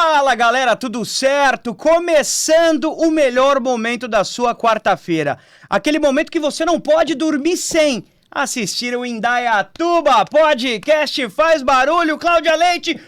Fala galera, tudo certo? Começando o melhor momento da sua quarta-feira. Aquele momento que você não pode dormir sem assistir o Indaiatuba Podcast. Faz barulho, Cláudia Leite!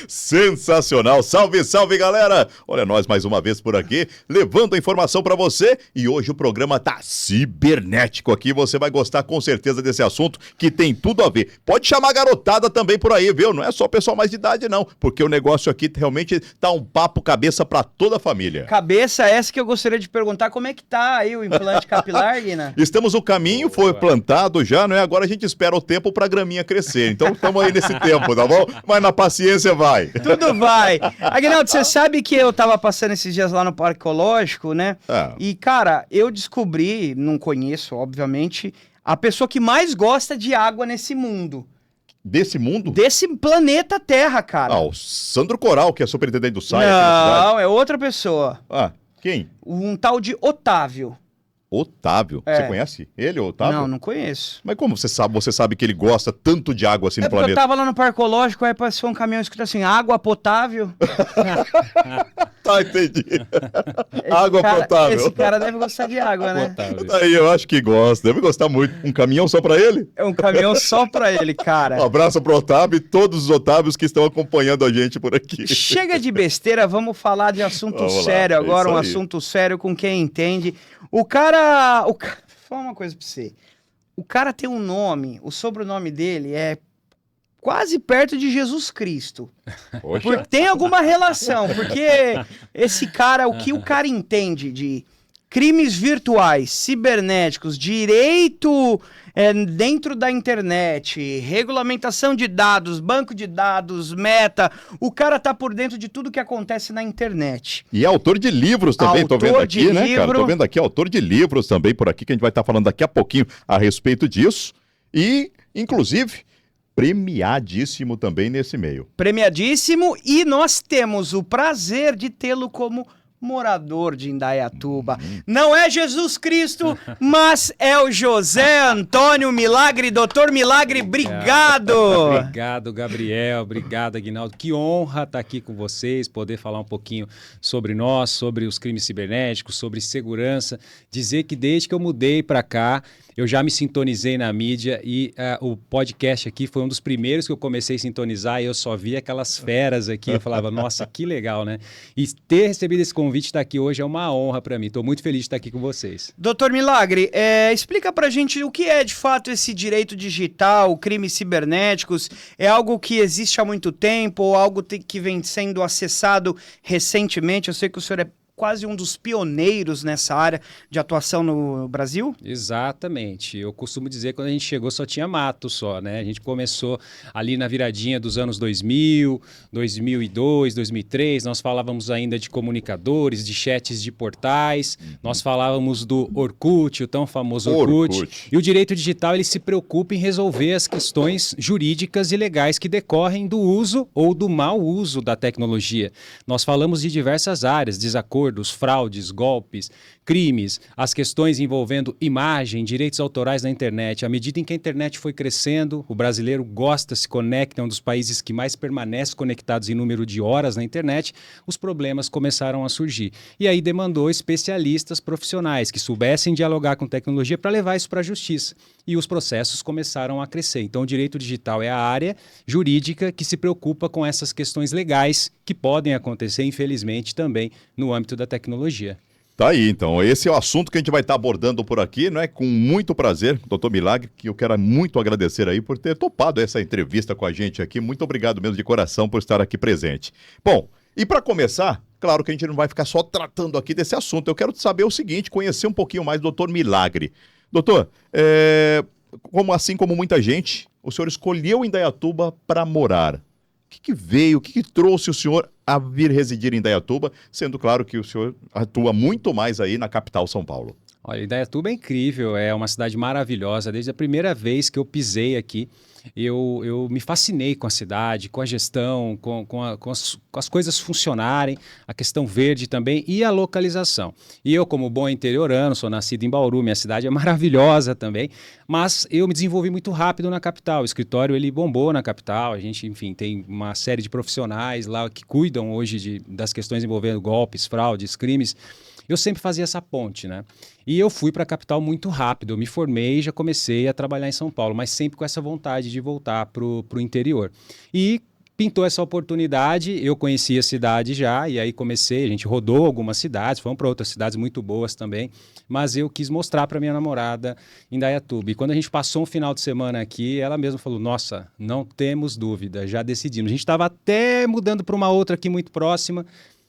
Sensacional! Salve, salve, galera! Olha nós mais uma vez por aqui, levando a informação pra você. E hoje o programa tá cibernético aqui. Você vai gostar com certeza desse assunto que tem tudo a ver. Pode chamar a garotada também por aí, viu? Não é só o pessoal mais de idade, não. Porque o negócio aqui realmente tá um papo cabeça pra toda a família. Cabeça essa que eu gostaria de perguntar, como é que tá aí o implante capilar, Guina? Estamos no caminho, foi plantado já, não é? Agora a gente espera o tempo pra graminha crescer. Então estamos aí nesse tempo, tá bom? Mas na paciência vai. Tudo vai. Aguinaldo, você sabe que eu tava passando esses dias lá no Parque Ecológico, né? E, cara, eu descobri, não conheço, obviamente, a pessoa que mais gosta de água nesse mundo. Desse mundo? Desse planeta Terra, cara. O Sandro Coral, que é superintendente do SAI. Não, é outra pessoa. Quem? Um tal de Otávio. Otávio? Você conhece ele, Otávio? Não conheço. Mas como você sabe que ele gosta tanto de água assim no planeta? Eu tava lá no Parque Ecológico, aí passou um caminhão escrito assim, água potável. Tá, entendi. Água potável. Esse cara deve gostar de água, né? Aí eu acho que gosta, deve gostar muito. Um caminhão só pra ele? É um caminhão só pra ele, cara. Um abraço pro Otávio e todos os Otávios que estão acompanhando a gente por aqui. Chega de besteira, vamos falar de assunto sério agora, um assunto sério com quem entende. Vou falar uma coisa pra você. O cara tem um nome, o sobrenome dele é quase perto de Jesus Cristo. Porque tem alguma relação, porque esse cara, o que o cara entende de crimes virtuais, cibernéticos, direito dentro da internet, regulamentação de dados, banco de dados, meta, o cara tá por dentro de tudo que acontece na internet. E é autor de livros também, tô vendo aqui, né, cara? Tô vendo aqui, autor de livros também por aqui, que a gente vai estar falando daqui a pouquinho a respeito disso. E, inclusive, premiadíssimo também nesse meio. Premiadíssimo, e nós temos o prazer de tê-lo como morador de Indaiatuba. Não é Jesus Cristo, mas é o José Antônio Milagre. Doutor Milagre, obrigado! Obrigado, Gabriel. Obrigado, Aguinaldo. Que honra estar aqui com vocês, poder falar um pouquinho sobre nós, sobre os crimes cibernéticos, sobre segurança. Dizer que desde que eu mudei para cá, eu já me sintonizei na mídia e o podcast aqui foi um dos primeiros que eu comecei a sintonizar e eu só vi aquelas feras aqui. Eu falava, nossa, que legal, né? E ter recebido esse convite de estar aqui hoje é uma honra para mim. Estou muito feliz de estar aqui com vocês. Doutor Milagre, explica pra gente o que é de fato esse direito digital, crimes cibernéticos. É algo que existe há muito tempo ou algo que vem sendo acessado recentemente? Eu sei que o senhor é quase um dos pioneiros nessa área de atuação no Brasil? Exatamente. Eu costumo dizer que quando a gente chegou só tinha mato só, né? A gente começou ali na viradinha dos anos 2000, 2002, 2003, nós falávamos ainda de comunicadores, de chats de portais, nós falávamos do Orkut, o tão famoso Orkut. E o direito digital, ele se preocupa em resolver as questões jurídicas e legais que decorrem do uso ou do mau uso da tecnologia. Nós falamos de diversas áreas, desacordos, fraudes, golpes, crimes, as questões envolvendo imagem, direitos autorais na internet. À medida em que a internet foi crescendo, o brasileiro gosta, se conecta, é um dos países que mais permanece conectados em número de horas na internet, os problemas começaram a surgir. E aí demandou especialistas profissionais que soubessem dialogar com tecnologia para levar isso para a justiça. E os processos começaram a crescer. Então, o direito digital é a área jurídica que se preocupa com essas questões legais que podem acontecer, infelizmente, também no âmbito da tecnologia. Tá aí, então. Esse é o assunto que a gente vai estar abordando por aqui, não é? Com muito prazer, doutor Milagre, que eu quero muito agradecer aí por ter topado essa entrevista com a gente aqui. Muito obrigado mesmo de coração por estar aqui presente. Bom, e para começar, claro que a gente não vai ficar só tratando aqui desse assunto. Eu quero saber o seguinte, conhecer um pouquinho mais do doutor Milagre. Doutor, assim como muita gente, o senhor escolheu Indaiatuba para morar. O que veio, o que trouxe o senhor a vir residir em Indaiatuba, sendo claro que o senhor atua muito mais aí na capital São Paulo? Olha, Indaiatuba é incrível, é uma cidade maravilhosa. Desde a primeira vez que eu pisei aqui, eu me fascinei com a cidade, com a gestão, com as coisas funcionarem, a questão verde também e a localização. E eu, como bom interiorano, sou nascido em Bauru, minha cidade é maravilhosa também, mas eu me desenvolvi muito rápido na capital. O escritório, ele bombou na capital, a gente, enfim, tem uma série de profissionais lá que cuidam hoje das questões envolvendo golpes, fraudes, crimes. Eu sempre fazia essa ponte, né? E eu fui para a capital muito rápido. Eu me formei e já comecei a trabalhar em São Paulo, mas sempre com essa vontade de voltar para o interior. E pintou essa oportunidade, eu conhecia a cidade já, e aí comecei, a gente rodou algumas cidades, fomos para outras cidades muito boas também, mas eu quis mostrar para minha namorada Indaiatuba. E quando a gente passou um final de semana aqui, ela mesma falou, nossa, não temos dúvida, já decidimos. A gente estava até mudando para uma outra aqui muito próxima,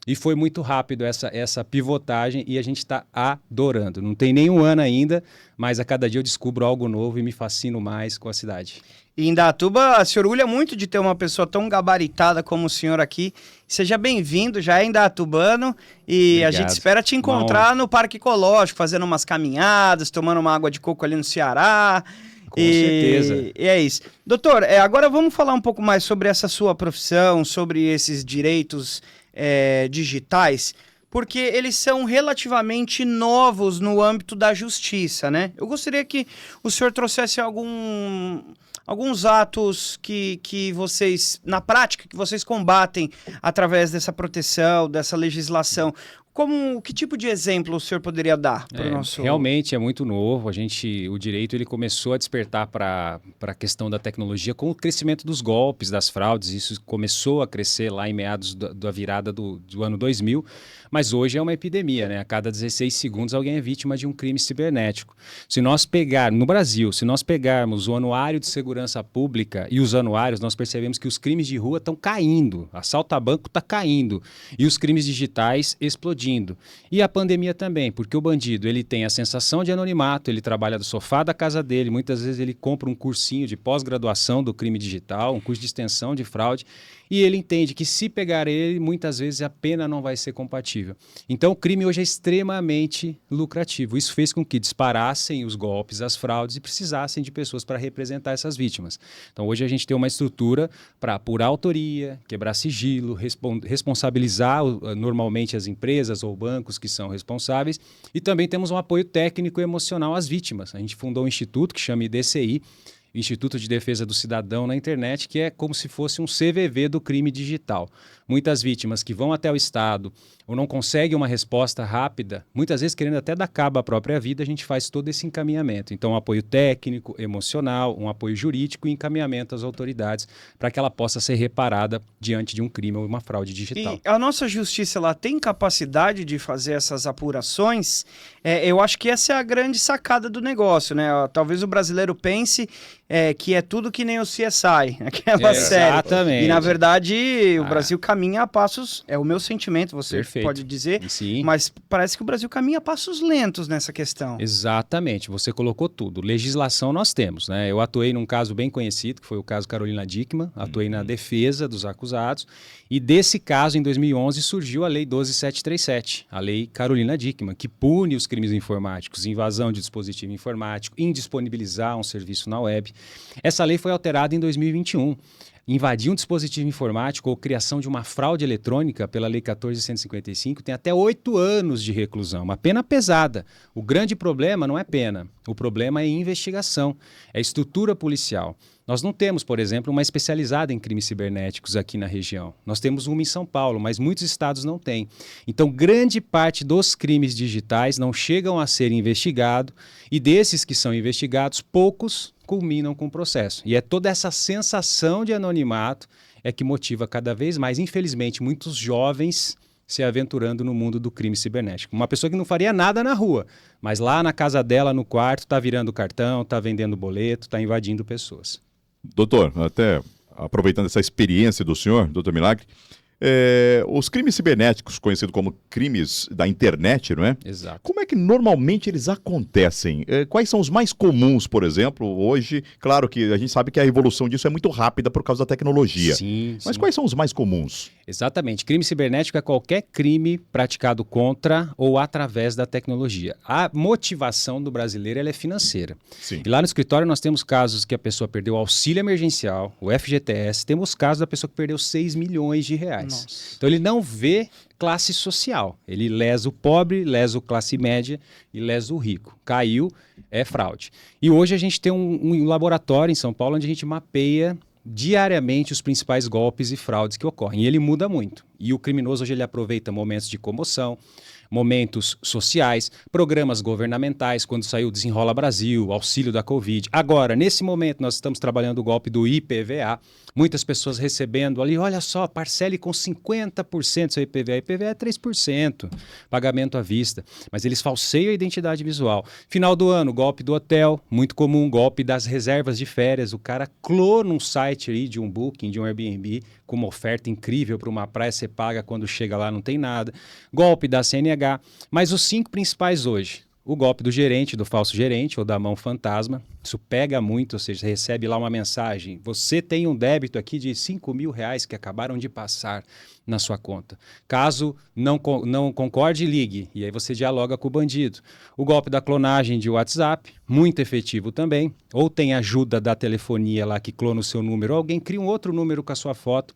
e foi muito rápido essa pivotagem e a gente está adorando. Não tem nenhum ano ainda, mas a cada dia eu descubro algo novo e me fascino mais com a cidade. E Indaiatuba se orgulha muito de ter uma pessoa tão gabaritada como o senhor aqui. Seja bem-vindo, já é indaatubano e obrigado. A gente espera te encontrar no Parque Ecológico, fazendo umas caminhadas, tomando uma água de coco ali no Ceará. Com certeza. E é isso. Doutor, agora vamos falar um pouco mais sobre essa sua profissão, sobre esses direitos digitais, porque eles são relativamente novos no âmbito da justiça, né? Eu gostaria que o senhor trouxesse alguns atos que vocês, na prática, que vocês combatem através dessa proteção, dessa legislação. Que tipo de exemplo o senhor poderia dar para o nosso... Realmente é muito novo. O direito ele começou a despertar para a questão da tecnologia com o crescimento dos golpes, das fraudes. Isso começou a crescer lá em meados da virada do ano 2000, mas hoje é uma epidemia, né? A cada 16 segundos alguém é vítima de um crime cibernético. No Brasil, se nós pegarmos o Anuário de Segurança Pública e os anuários, nós percebemos que os crimes de rua estão caindo, assalto a banco está caindo e os crimes digitais explodindo. E a pandemia também, porque o bandido ele tem a sensação de anonimato, ele trabalha do sofá da casa dele, muitas vezes ele compra um cursinho de pós-graduação do crime digital, um curso de extensão de fraude, e ele entende que se pegar ele, muitas vezes a pena não vai ser compatível. Então o crime hoje é extremamente lucrativo. Isso fez com que disparassem os golpes, as fraudes e precisassem de pessoas para representar essas vítimas. Então hoje a gente tem uma estrutura para apurar autoria, quebrar sigilo, responsabilizar normalmente as empresas ou bancos que são responsáveis, e também temos um apoio técnico e emocional às vítimas. A gente fundou um instituto que chama IDCI, Instituto de Defesa do Cidadão na internet, que é como se fosse um CVV do crime digital. Muitas vítimas que vão até o Estado ou não conseguem uma resposta rápida, muitas vezes querendo até dar cabo à própria vida, a gente faz todo esse encaminhamento. Então, um apoio técnico, emocional, um apoio jurídico e encaminhamento às autoridades para que ela possa ser reparada diante de um crime ou uma fraude digital. E a nossa justiça ela tem capacidade de fazer essas apurações? Eu acho que essa é a grande sacada do negócio, né? Talvez o brasileiro pense que é tudo que nem o CSI, aquela série. Exatamente. E, na verdade, o Brasil caminha a passos, é o meu sentimento, você Perfeito. Pode dizer, Sim. Mas parece que o Brasil caminha a passos lentos nessa questão. Exatamente, você colocou tudo. Legislação nós temos, né? Eu atuei num caso bem conhecido, que foi o caso Carolina Dickmann, atuei na defesa dos acusados, e desse caso, em 2011, surgiu a Lei 12.737, a Lei Carolina Dickmann, que pune os crimes informáticos, invasão de dispositivo informático, indisponibilizar um serviço na web. Essa lei foi alterada em 2021. Invadir um dispositivo informático ou criação de uma fraude eletrônica pela Lei 14.155 tem até 8 anos de reclusão, uma pena pesada. O grande problema não é pena, o problema é investigação, é estrutura policial. Nós não temos, por exemplo, uma especializada em crimes cibernéticos aqui na região. Nós temos uma em São Paulo, mas muitos estados não têm. Então, grande parte dos crimes digitais não chegam a ser investigados e desses que são investigados, poucos culminam com o processo. E é toda essa sensação de anonimato que motiva cada vez mais, infelizmente, muitos jovens se aventurando no mundo do crime cibernético. Uma pessoa que não faria nada na rua, mas lá na casa dela, no quarto, está virando cartão, está vendendo boleto, está invadindo pessoas. Doutor, até aproveitando essa experiência do senhor, doutor Milagre, os crimes cibernéticos, conhecidos como crimes da internet, não é? Exato. Como é que normalmente eles acontecem? Quais são os mais comuns, por exemplo, hoje? Claro que a gente sabe que a evolução disso é muito rápida por causa da tecnologia. Sim, Mas sim. quais são os mais comuns? Exatamente. Crime cibernético é qualquer crime praticado contra ou através da tecnologia. A motivação do brasileiro ela é financeira. Sim. E lá no escritório nós temos casos que a pessoa perdeu o auxílio emergencial, o FGTS, temos casos da pessoa que perdeu 6 milhões de reais. Nossa. Então ele não vê classe social. Ele lesa o pobre, lesa o classe média e lesa o rico. Caiu, é fraude. E hoje a gente tem um laboratório em São Paulo onde a gente mapeia diariamente os principais golpes e fraudes que ocorrem. E ele muda muito. E o criminoso hoje ele aproveita momentos de comoção, momentos sociais, programas governamentais, quando saiu o Desenrola Brasil, auxílio da Covid. Agora, nesse momento, nós estamos trabalhando o golpe do IPVA, muitas pessoas recebendo ali, olha só, parcele com 50% seu IPVA. IPVA é 3%, pagamento à vista. Mas eles falseiam a identidade visual. Final do ano, golpe do hotel, muito comum, golpe das reservas de férias. O cara clona um site aí de um Booking, de um Airbnb, com uma oferta incrível para uma praia, você paga, quando chega lá não tem nada. Golpe da CNH. Mas os 5 principais hoje. O golpe do gerente, do falso gerente ou da mão fantasma. Isso pega muito, ou seja, você recebe lá uma mensagem. Você tem um débito aqui de 5 mil reais que acabaram de passar na sua conta. Caso não concorde, ligue. E aí você dialoga com o bandido. O golpe da clonagem de WhatsApp, muito efetivo também. Ou tem ajuda da telefonia lá que clona o seu número. Ou alguém cria um outro número com a sua foto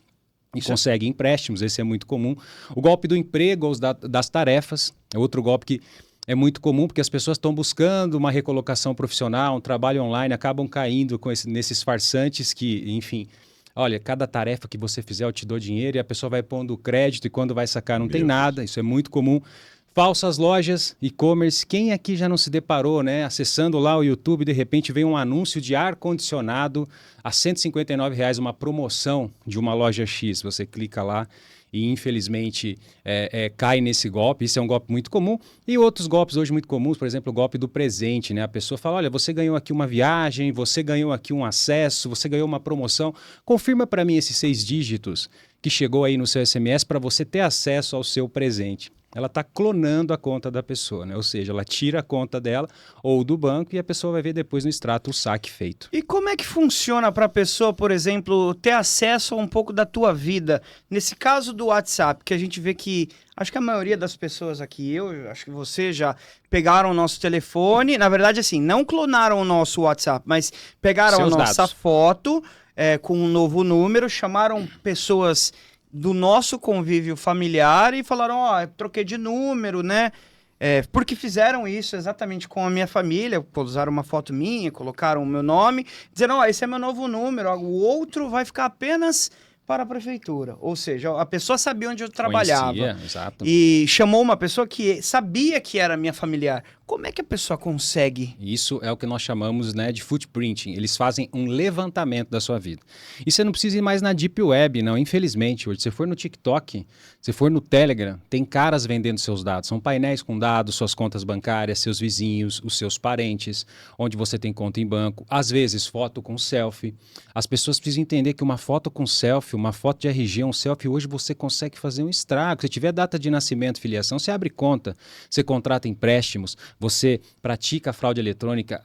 e consegue empréstimos. Esse é muito comum. O golpe do emprego ou das tarefas é outro golpe que é muito comum, porque as pessoas estão buscando uma recolocação profissional, um trabalho online, acabam caindo nesses farsantes que, enfim, olha, cada tarefa que você fizer eu te dou dinheiro, e a pessoa vai pondo crédito e quando vai sacar não tem nada. Isso é muito comum. Falsas lojas, e-commerce, quem aqui já não se deparou, né? Acessando lá o YouTube, de repente vem um anúncio de ar-condicionado a R$ 159, uma promoção de uma loja X. Você clica lá e infelizmente cai nesse golpe. Isso é um golpe muito comum. E outros golpes hoje muito comuns, por exemplo, o golpe do presente, né? A pessoa fala, olha, você ganhou aqui uma viagem, você ganhou aqui um acesso, você ganhou uma promoção. Confirma para mim esses 6 dígitos que chegou aí no seu SMS para você ter acesso ao seu presente. Ela está clonando a conta da pessoa, né? Ou seja, ela tira a conta dela ou do banco e a pessoa vai ver depois no extrato o saque feito. E como é que funciona para a pessoa, por exemplo, ter acesso a um pouco da tua vida? Nesse caso do WhatsApp, que a gente vê que, acho que a maioria das pessoas aqui, eu acho que você já pegaram o nosso telefone, na verdade assim, não clonaram o nosso WhatsApp, mas pegaram a nossa foto com um novo número, chamaram pessoas do nosso convívio familiar e falaram, troquei de número, né? Porque fizeram isso exatamente com a minha família, usaram uma foto minha, colocaram o meu nome, dizendo, esse é meu novo número, o outro vai ficar apenas para a prefeitura. Ou seja, a pessoa sabia onde eu trabalhava. Conhecia, exato. E chamou uma pessoa que sabia que era minha familiar. Como é que a pessoa consegue? Isso é o que nós chamamos, né, de footprinting. Eles fazem um levantamento da sua vida. E você não precisa ir mais na Deep Web, não. Infelizmente, hoje, se você for no TikTok, se for no Telegram, tem caras vendendo seus dados. São painéis com dados, suas contas bancárias, seus vizinhos, os seus parentes, onde você tem conta em banco. Às vezes, foto com selfie. As pessoas precisam entender que uma foto com selfie, uma foto de RG, um selfie, hoje você consegue fazer um estrago. Se tiver data de nascimento, filiação, você abre conta, você contrata empréstimos, você pratica a fraude eletrônica,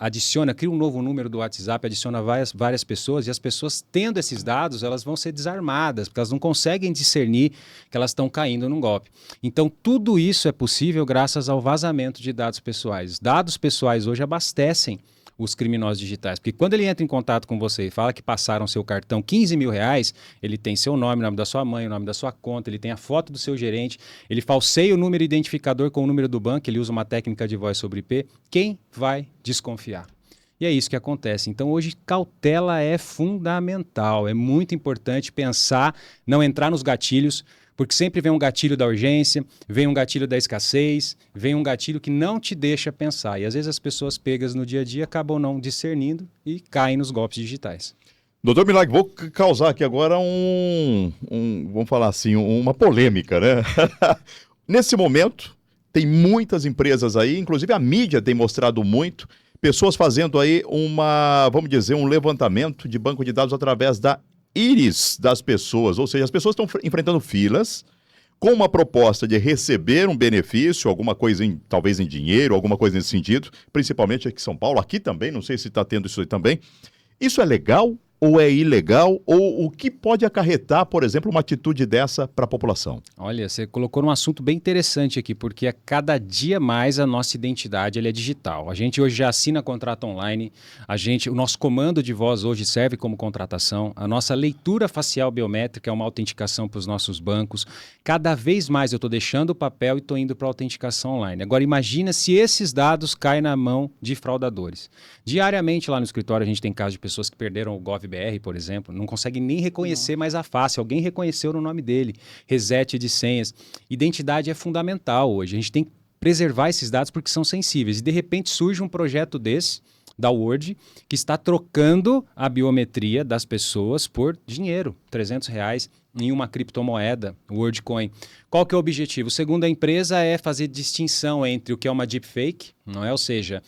cria um novo número do WhatsApp, adiciona várias pessoas, e as pessoas tendo esses dados, elas vão ser desarmadas, porque elas não conseguem discernir que elas estão caindo num golpe. Então, tudo isso é possível graças ao vazamento de dados pessoais. Dados pessoais hoje abastecem os criminosos digitais, porque quando ele entra em contato com você e fala que passaram seu cartão 15 mil reais, ele tem seu nome, o nome da sua mãe, o nome da sua conta, ele tem a foto do seu gerente, ele falseia o número identificador com o número do banco, ele usa uma técnica de voz sobre IP, quem vai desconfiar? E é isso que acontece. Então, hoje, cautela é fundamental, é muito importante pensar, não entrar nos gatilhos, porque sempre vem um gatilho da urgência, vem um gatilho da escassez, vem um gatilho que não te deixa pensar. E às vezes as pessoas pegas no dia a dia acabam não discernindo e caem nos golpes digitais. Doutor Milagre, vou causar aqui agora vamos falar assim, uma polêmica, né? Nesse momento, tem muitas empresas aí, inclusive a mídia tem mostrado muito, pessoas fazendo aí vamos dizer, um levantamento de banco de dados através da íris das pessoas, ou seja, as pessoas estão enfrentando filas com uma proposta de receber um benefício, alguma coisa talvez em dinheiro, alguma coisa nesse sentido, principalmente aqui em São Paulo, aqui também, não sei se está tendo isso aí também. Isso é legal ou é ilegal? Ou o que pode acarretar, por exemplo, uma atitude dessa para a população? Olha, você colocou um assunto bem interessante aqui, porque a cada dia mais a nossa identidade é digital. A gente hoje já assina contrato online, o nosso comando de voz hoje serve como contratação, a nossa leitura facial biométrica é uma autenticação para os nossos bancos. Cada vez mais eu estou deixando o papel e estou indo para a autenticação online. Agora imagina se esses dados caem na mão de fraudadores. Diariamente lá no escritório a gente tem casos de pessoas que perderam o GovBR, por exemplo, não conseguem nem reconhecer mais a face, alguém reconheceu no nome dele, reset de senhas. Identidade é fundamental hoje, a gente tem que preservar esses dados porque são sensíveis. E de repente surge um projeto desse, da Word, que está trocando a biometria das pessoas por dinheiro, R$300 em uma criptomoeda, WordCoin. Qual que é o objetivo? Segundo a empresa, é fazer distinção entre o que é uma deepfake, não é? Ou seja,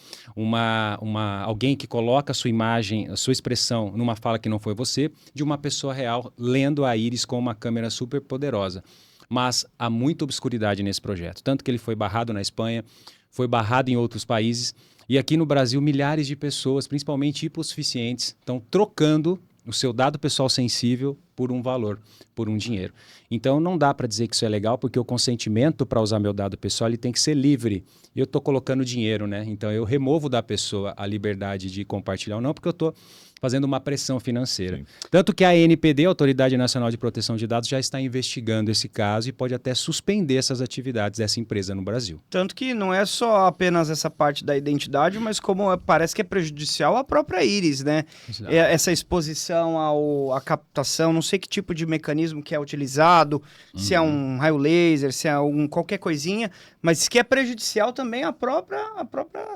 alguém que coloca a sua imagem, a sua expressão numa fala que não foi você, de uma pessoa real lendo a íris com uma câmera super poderosa. Mas há muita obscuridade nesse projeto, tanto que ele foi barrado na Espanha, foi barrado em outros países, e aqui no Brasil milhares de pessoas, principalmente hipossuficientes, estão trocando o seu dado pessoal sensível por um valor, por um dinheiro. Então não dá para dizer que isso é legal, porque o consentimento para usar meu dado pessoal ele tem que ser livre. E eu estou colocando dinheiro, né? Então eu removo da pessoa a liberdade de compartilhar ou não, porque eu estou fazendo uma pressão financeira. Sim. Tanto que a ANPD, a Autoridade Nacional de Proteção de Dados, já está investigando esse caso e pode até suspender essas atividades dessa empresa no Brasil. Tanto que não é só apenas essa parte da identidade, mas como parece que é prejudicial à própria íris, né? Essa exposição à captação, não sei que tipo de mecanismo que é utilizado, se é um raio laser, se é qualquer coisinha, mas que é prejudicial também à própria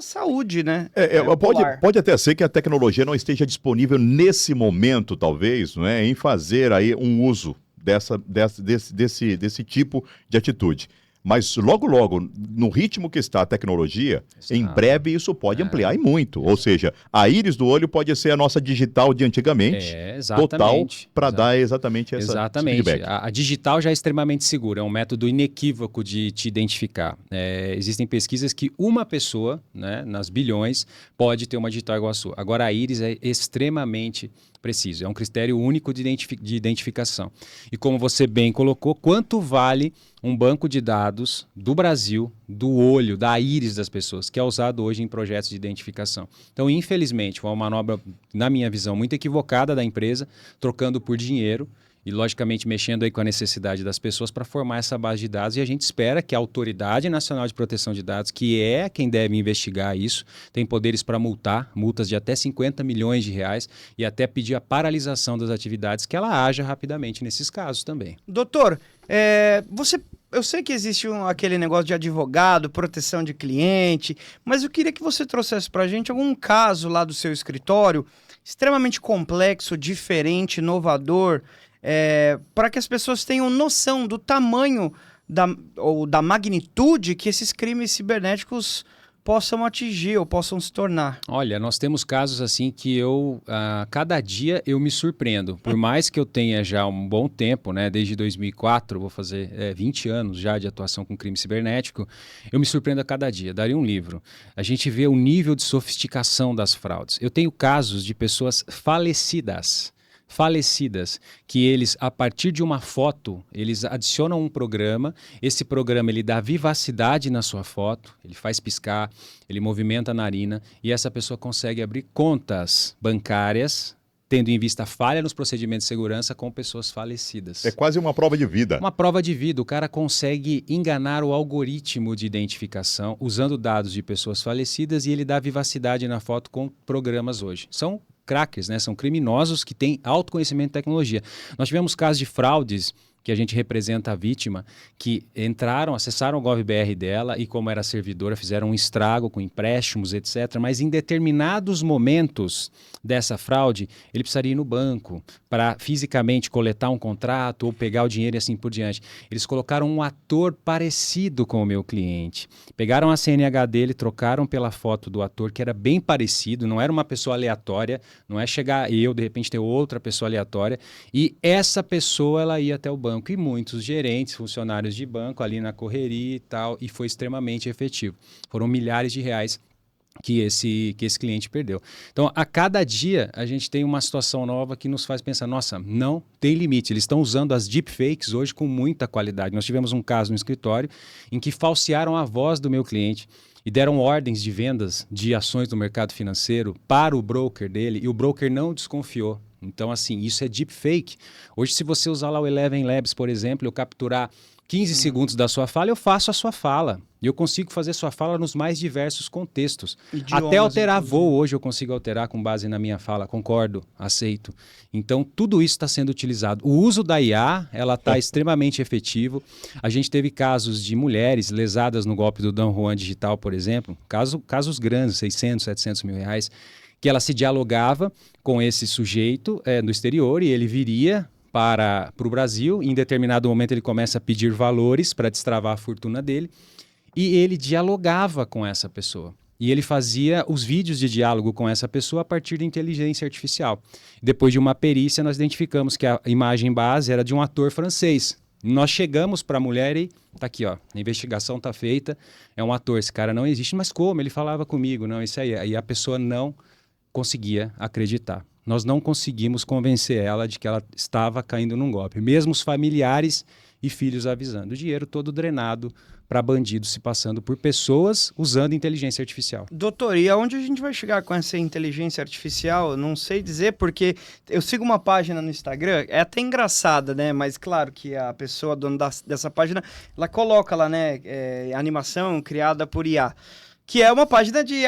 saúde, né? Pode até ser que a tecnologia não esteja disponível nesse momento, talvez, não é, em fazer aí um uso desse tipo de atitude. Mas logo, no ritmo que está a tecnologia, em breve isso pode ampliar e muito. Ou seja, a íris do olho pode ser a nossa digital de antigamente, total, para dar exatamente esse feedback. A digital já é extremamente segura, é um método inequívoco de te identificar. Existem pesquisas que uma pessoa, né, nas bilhões, pode ter uma digital igual a sua. Agora a íris é extremamente preciso, é um critério único de identificação. E como você bem colocou, quanto vale um banco de dados do Brasil, do olho, da íris das pessoas, que é usado hoje em projetos de identificação? Então, infelizmente, foi uma manobra, na minha visão, muito equivocada da empresa, trocando por dinheiro e, logicamente, mexendo aí com a necessidade das pessoas para formar essa base de dados. E a gente espera que a Autoridade Nacional de Proteção de Dados, que é quem deve investigar isso, tem poderes para multar, multas de até R$50 milhões e até pedir a paralisação das atividades, que ela haja rapidamente nesses casos também. Doutor, eu sei que existe aquele negócio de advogado, proteção de cliente, mas eu queria que você trouxesse para a gente algum caso lá do seu escritório, extremamente complexo, diferente, inovador, para que as pessoas tenham noção do tamanho ou da magnitude que esses crimes cibernéticos possam atingir ou possam se tornar. Olha, nós temos casos assim que cada dia eu me surpreendo. Por mais que eu tenha já um bom tempo, né, desde 2004, vou fazer 20 anos já de atuação com crime cibernético, eu me surpreendo a cada dia. Daria um livro. A gente vê o nível de sofisticação das fraudes. Eu tenho casos de pessoas falecidas, que eles, a partir de uma foto, eles adicionam um programa, esse programa ele dá vivacidade na sua foto, ele faz piscar, ele movimenta a narina e essa pessoa consegue abrir contas bancárias, tendo em vista a falha nos procedimentos de segurança com pessoas falecidas. É quase uma prova de vida. Uma prova de vida. O cara consegue enganar o algoritmo de identificação usando dados de pessoas falecidas e ele dá vivacidade na foto com programas hoje. São crackers, né? São criminosos que têm alto conhecimento de tecnologia. Nós tivemos casos de fraudes que a gente representa a vítima, que acessaram o GovBR dela e, como era servidora, fizeram um estrago com empréstimos, etc. Mas em determinados momentos dessa fraude, ele precisaria ir no banco para fisicamente coletar um contrato ou pegar o dinheiro e assim por diante. Eles colocaram um ator parecido com o meu cliente. Pegaram a CNH dele, trocaram pela foto do ator, que era bem parecido, não era uma pessoa aleatória, não é chegar eu, de repente, ter outra pessoa aleatória, e essa pessoa, ela ia até o banco. E muitos gerentes, funcionários de banco ali na correria e tal, e foi extremamente efetivo. Foram milhares de reais que esse cliente perdeu. Então, a cada dia, a gente tem uma situação nova que nos faz pensar, nossa, não tem limite. Eles estão usando as deepfakes hoje com muita qualidade. Nós tivemos um caso no escritório em que falsearam a voz do meu cliente e deram ordens de vendas de ações do mercado financeiro para o broker dele, e o broker não desconfiou. Então, assim, isso é deepfake. Hoje, se você usar lá o Eleven Labs, por exemplo, eu capturar 15 segundos da sua fala, eu faço a sua fala. E eu consigo fazer sua fala nos mais diversos contextos. Idiomas, até alterar voo hoje eu consigo alterar com base na minha fala. Concordo, aceito. Então, tudo isso está sendo utilizado. O uso da IA, ela está extremamente efetivo. A gente teve casos de mulheres lesadas no golpe do Dom Juan Digital, por exemplo. Casos grandes, 600, 700 mil reais, que ela se dialogava com esse sujeito no exterior e ele viria para o Brasil. Em determinado momento ele começa a pedir valores para destravar a fortuna dele e ele dialogava com essa pessoa. E ele fazia os vídeos de diálogo com essa pessoa a partir de inteligência artificial. Depois de uma perícia, nós identificamos que a imagem base era de um ator francês. Nós chegamos para a mulher e tá aqui, ó, a investigação tá feita, é um ator, esse cara não existe, mas como? Ele falava comigo, não, isso aí. Aí a pessoa não conseguia acreditar. Nós não conseguimos convencer ela de que ela estava caindo num golpe. Mesmo os familiares e filhos avisando. O dinheiro todo drenado para bandidos se passando por pessoas usando inteligência artificial. Doutor, e aonde a gente vai chegar com essa inteligência artificial? Eu não sei dizer, porque eu sigo uma página no Instagram, é até engraçada, né? Mas claro que a pessoa dona dessa página, ela coloca lá, né? Animação criada por IA. Que é uma página de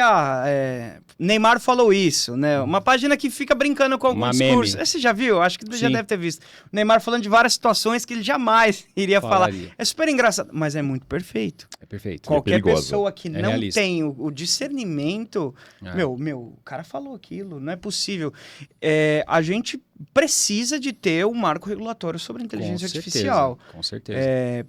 Neymar falou isso, né? Uma página que fica brincando com algum discurso. Você já viu? Acho que já deve ter visto. O Neymar falando de várias situações que ele jamais iria falar. É super engraçado, mas é muito perfeito. É perfeito. Qualquer pessoa que não tem o discernimento... Meu, o cara falou aquilo, não é possível. A gente precisa de ter um marco regulatório sobre a inteligência artificial. Com certeza.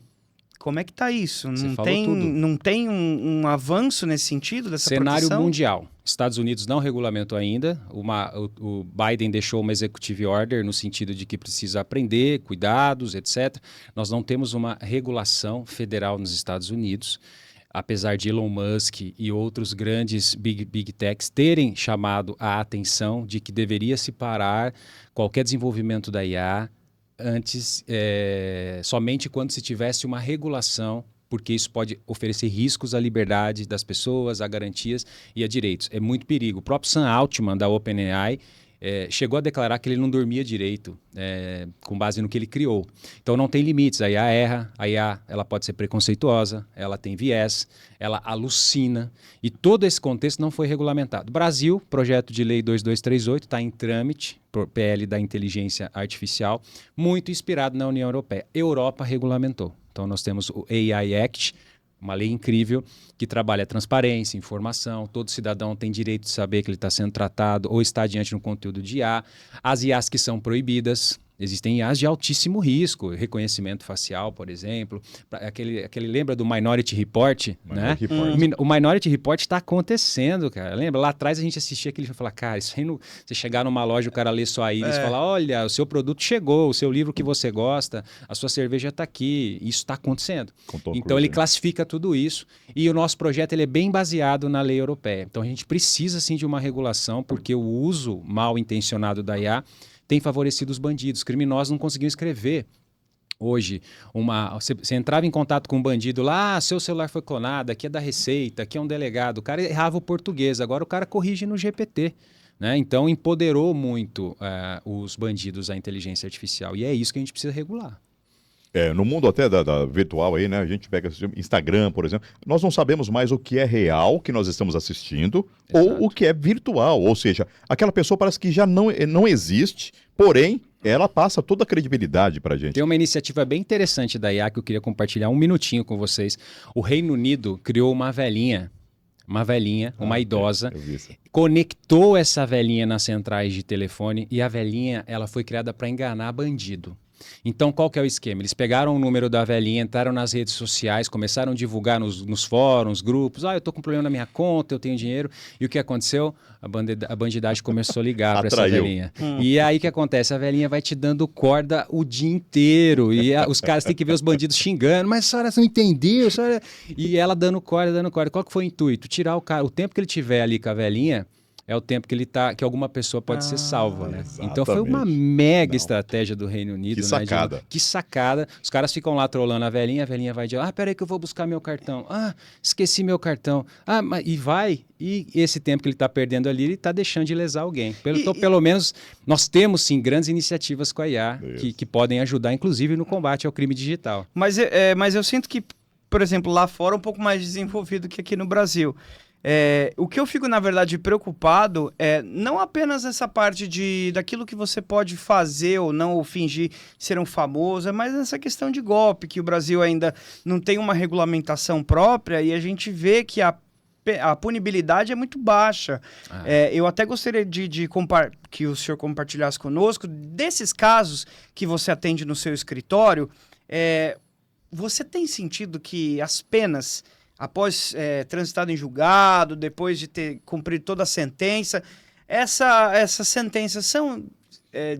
Como é que tá isso? Não tem um avanço nesse sentido dessa cenário proteção? Mundial. Estados Unidos não regulamentou ainda. O Biden deixou uma executive order no sentido de que precisa aprender, cuidados, etc. Nós não temos uma regulação federal nos Estados Unidos, apesar de Elon Musk e outros grandes big techs terem chamado a atenção de que deveria se parar qualquer desenvolvimento da IA antes, somente quando se tivesse uma regulação, porque isso pode oferecer riscos à liberdade das pessoas, a garantias e a direitos. É muito perigo. O próprio Sam Altman, da OpenAI, chegou a declarar que ele não dormia direito, com base no que ele criou. Então não tem limites, a IA erra, a IA ela pode ser preconceituosa, ela tem viés, ela alucina, e todo esse contexto não foi regulamentado. Brasil, projeto de lei 2238, está em trâmite, PL da inteligência artificial, muito inspirado na União Europeia. Europa regulamentou. Então nós temos o AI Act, uma lei incrível que trabalha a transparência, informação, todo cidadão tem direito de saber que ele está sendo tratado ou está diante de um conteúdo de IA. As IAs que são proibidas, existem IAs de altíssimo risco, reconhecimento facial, por exemplo. Aquele lembra do Minority Report, né? O Minority Report está acontecendo, cara. Lembra? Lá atrás a gente assistia aquele e falava, cara, isso aí você chegar numa loja, o cara lê sua íris e fala, olha, o seu produto chegou, o seu livro que você gosta, a sua cerveja está aqui. Isso está acontecendo. Então ele classifica tudo isso e o nosso projeto ele é bem baseado na lei europeia. Então a gente precisa sim de uma regulação, porque o uso mal intencionado da IA tem favorecido os bandidos. Criminosos não conseguiam escrever. Hoje, você entrava em contato com um bandido lá, seu celular foi clonado, aqui é da Receita, aqui é um delegado. O cara errava o português, agora o cara corrige no GPT. Né? Então, empoderou muito os bandidos a inteligência artificial. E é isso que a gente precisa regular. No mundo até da virtual aí, né? A gente pega Instagram, por exemplo. Nós não sabemos mais o que é real que nós estamos assistindo. Exato. Ou o que é virtual. Ou seja, aquela pessoa parece que já não existe, porém, ela passa toda a credibilidade pra gente. Tem uma iniciativa bem interessante da IA que eu queria compartilhar um minutinho com vocês. O Reino Unido criou uma velhinha, uma idosa, conectou essa velhinha nas centrais de telefone e a velhinha ela foi criada para enganar bandido. Então, qual que é o esquema? Eles pegaram o número da velhinha, entraram nas redes sociais, começaram a divulgar nos fóruns, grupos. Eu tô com problema na minha conta, eu tenho dinheiro. E o que aconteceu? A bandidagem começou a ligar para essa velhinha. E aí o que acontece? A velhinha vai te dando corda o dia inteiro. E os caras têm que ver os bandidos xingando. Mas a senhora não entendeu? E ela dando corda, dando corda. Qual que foi o intuito? Tirar o cara. O tempo que ele tiver ali com a velhinha é o tempo que alguma pessoa pode ser salva, né? Exatamente. Então foi uma mega estratégia do Reino Unido. Que sacada. Né? Que sacada. Os caras ficam lá trolando a velhinha vai de, peraí que eu vou buscar meu cartão. Esqueci meu cartão. E esse tempo que ele está perdendo ali, ele está deixando de lesar alguém. Pelo menos, nós temos sim grandes iniciativas com a IA que podem ajudar, inclusive, no combate ao crime digital. Mas eu sinto que, por exemplo, lá fora é um pouco mais desenvolvido que aqui no Brasil. O que eu fico, na verdade, preocupado é não apenas essa parte daquilo que você pode fazer ou não, ou fingir ser um famoso, é mais essa questão de golpe, que o Brasil ainda não tem uma regulamentação própria e a gente vê que a punibilidade é muito baixa. Eu até gostaria que o senhor compartilhasse conosco desses casos que você atende no seu escritório. Você tem sentido que as penas, após transitado em julgado, depois de ter cumprido toda a sentença, essas sentenças são,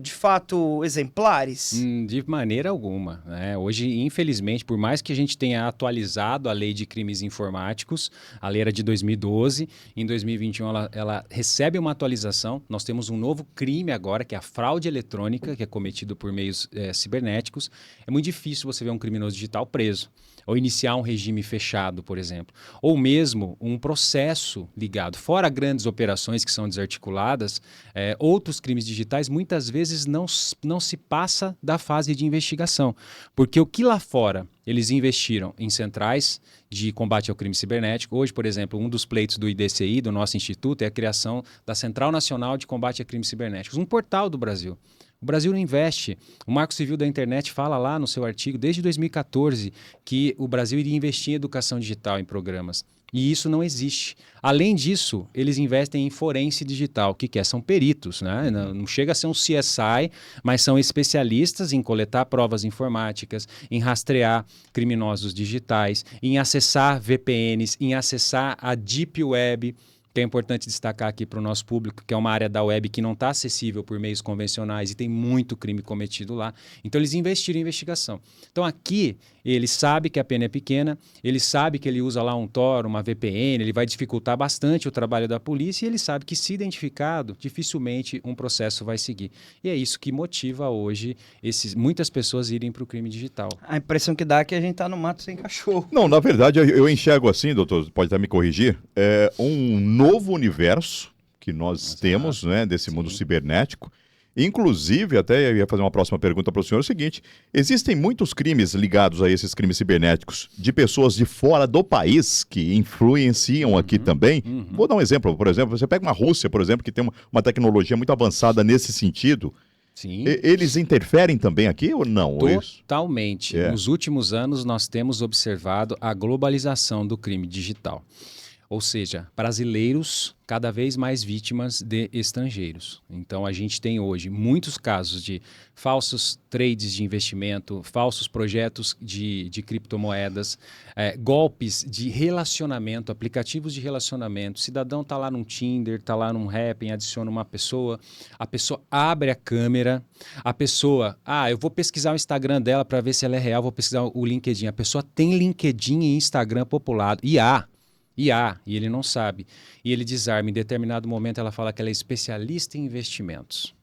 de fato, exemplares? De maneira alguma, né? Hoje, infelizmente, por mais que a gente tenha atualizado a lei de crimes informáticos, a lei era de 2012, em 2021 ela recebe uma atualização. Nós temos um novo crime agora, que é a fraude eletrônica, que é cometido por meios cibernéticos. É muito difícil você ver um criminoso digital preso, ou iniciar um regime fechado, por exemplo, ou mesmo um processo ligado. Fora grandes operações que são desarticuladas, outros crimes digitais muitas vezes não se passa da fase de investigação, porque o que lá fora eles investiram em centrais de combate ao crime cibernético. Hoje, por exemplo, um dos pleitos do IDCI, do nosso instituto, é a criação da Central Nacional de Combate a Crimes Cibernéticos, um portal do Brasil. O Brasil não investe. O Marco Civil da Internet fala lá no seu artigo, desde 2014, que o Brasil iria investir em educação digital, em programas. E isso não existe. Além disso, eles investem em forense digital. O que é? São peritos, né? Não chega a ser um CSI, mas são especialistas em coletar provas informáticas, em rastrear criminosos digitais, em acessar VPNs, em acessar a Deep Web, que é importante destacar aqui para o nosso público, que é uma área da web que não está acessível por meios convencionais e tem muito crime cometido lá. Então, eles investiram em investigação. Então, aqui, ele sabe que a pena é pequena, ele sabe que ele usa lá um Tor, uma VPN, ele vai dificultar bastante o trabalho da polícia e ele sabe que, se identificado, dificilmente um processo vai seguir. E é isso que motiva hoje muitas pessoas irem para o crime digital. A impressão que dá é que a gente está no mato sem cachorro. Não, na verdade, eu enxergo assim, doutor, pode até me corrigir, um novo universo que nós temos, né, desse mundo cibernético. Inclusive, até eu ia fazer uma próxima pergunta para o senhor, é o seguinte: existem muitos crimes ligados a esses crimes cibernéticos de pessoas de fora do país que influenciam aqui também. Vou dar um exemplo, por exemplo, você pega uma Rússia, por exemplo, que tem uma tecnologia muito avançada nesse sentido. Sim. Eles interferem também aqui ou não? Totalmente. Nos últimos anos, nós temos observado a globalização do crime digital. Ou seja, brasileiros cada vez mais vítimas de estrangeiros. Então, a gente tem hoje muitos casos de falsos trades de investimento, falsos projetos de criptomoedas, golpes de relacionamento, aplicativos de relacionamento. O cidadão está lá num Tinder, está lá num Happn, adiciona uma pessoa, a pessoa abre a câmera, a pessoa, eu vou pesquisar o Instagram dela para ver se ela é real, vou pesquisar o LinkedIn. A pessoa tem LinkedIn e Instagram populado, e ele não sabe. E ele desarma. Em determinado momento, ela fala que ela é especialista em investimentos.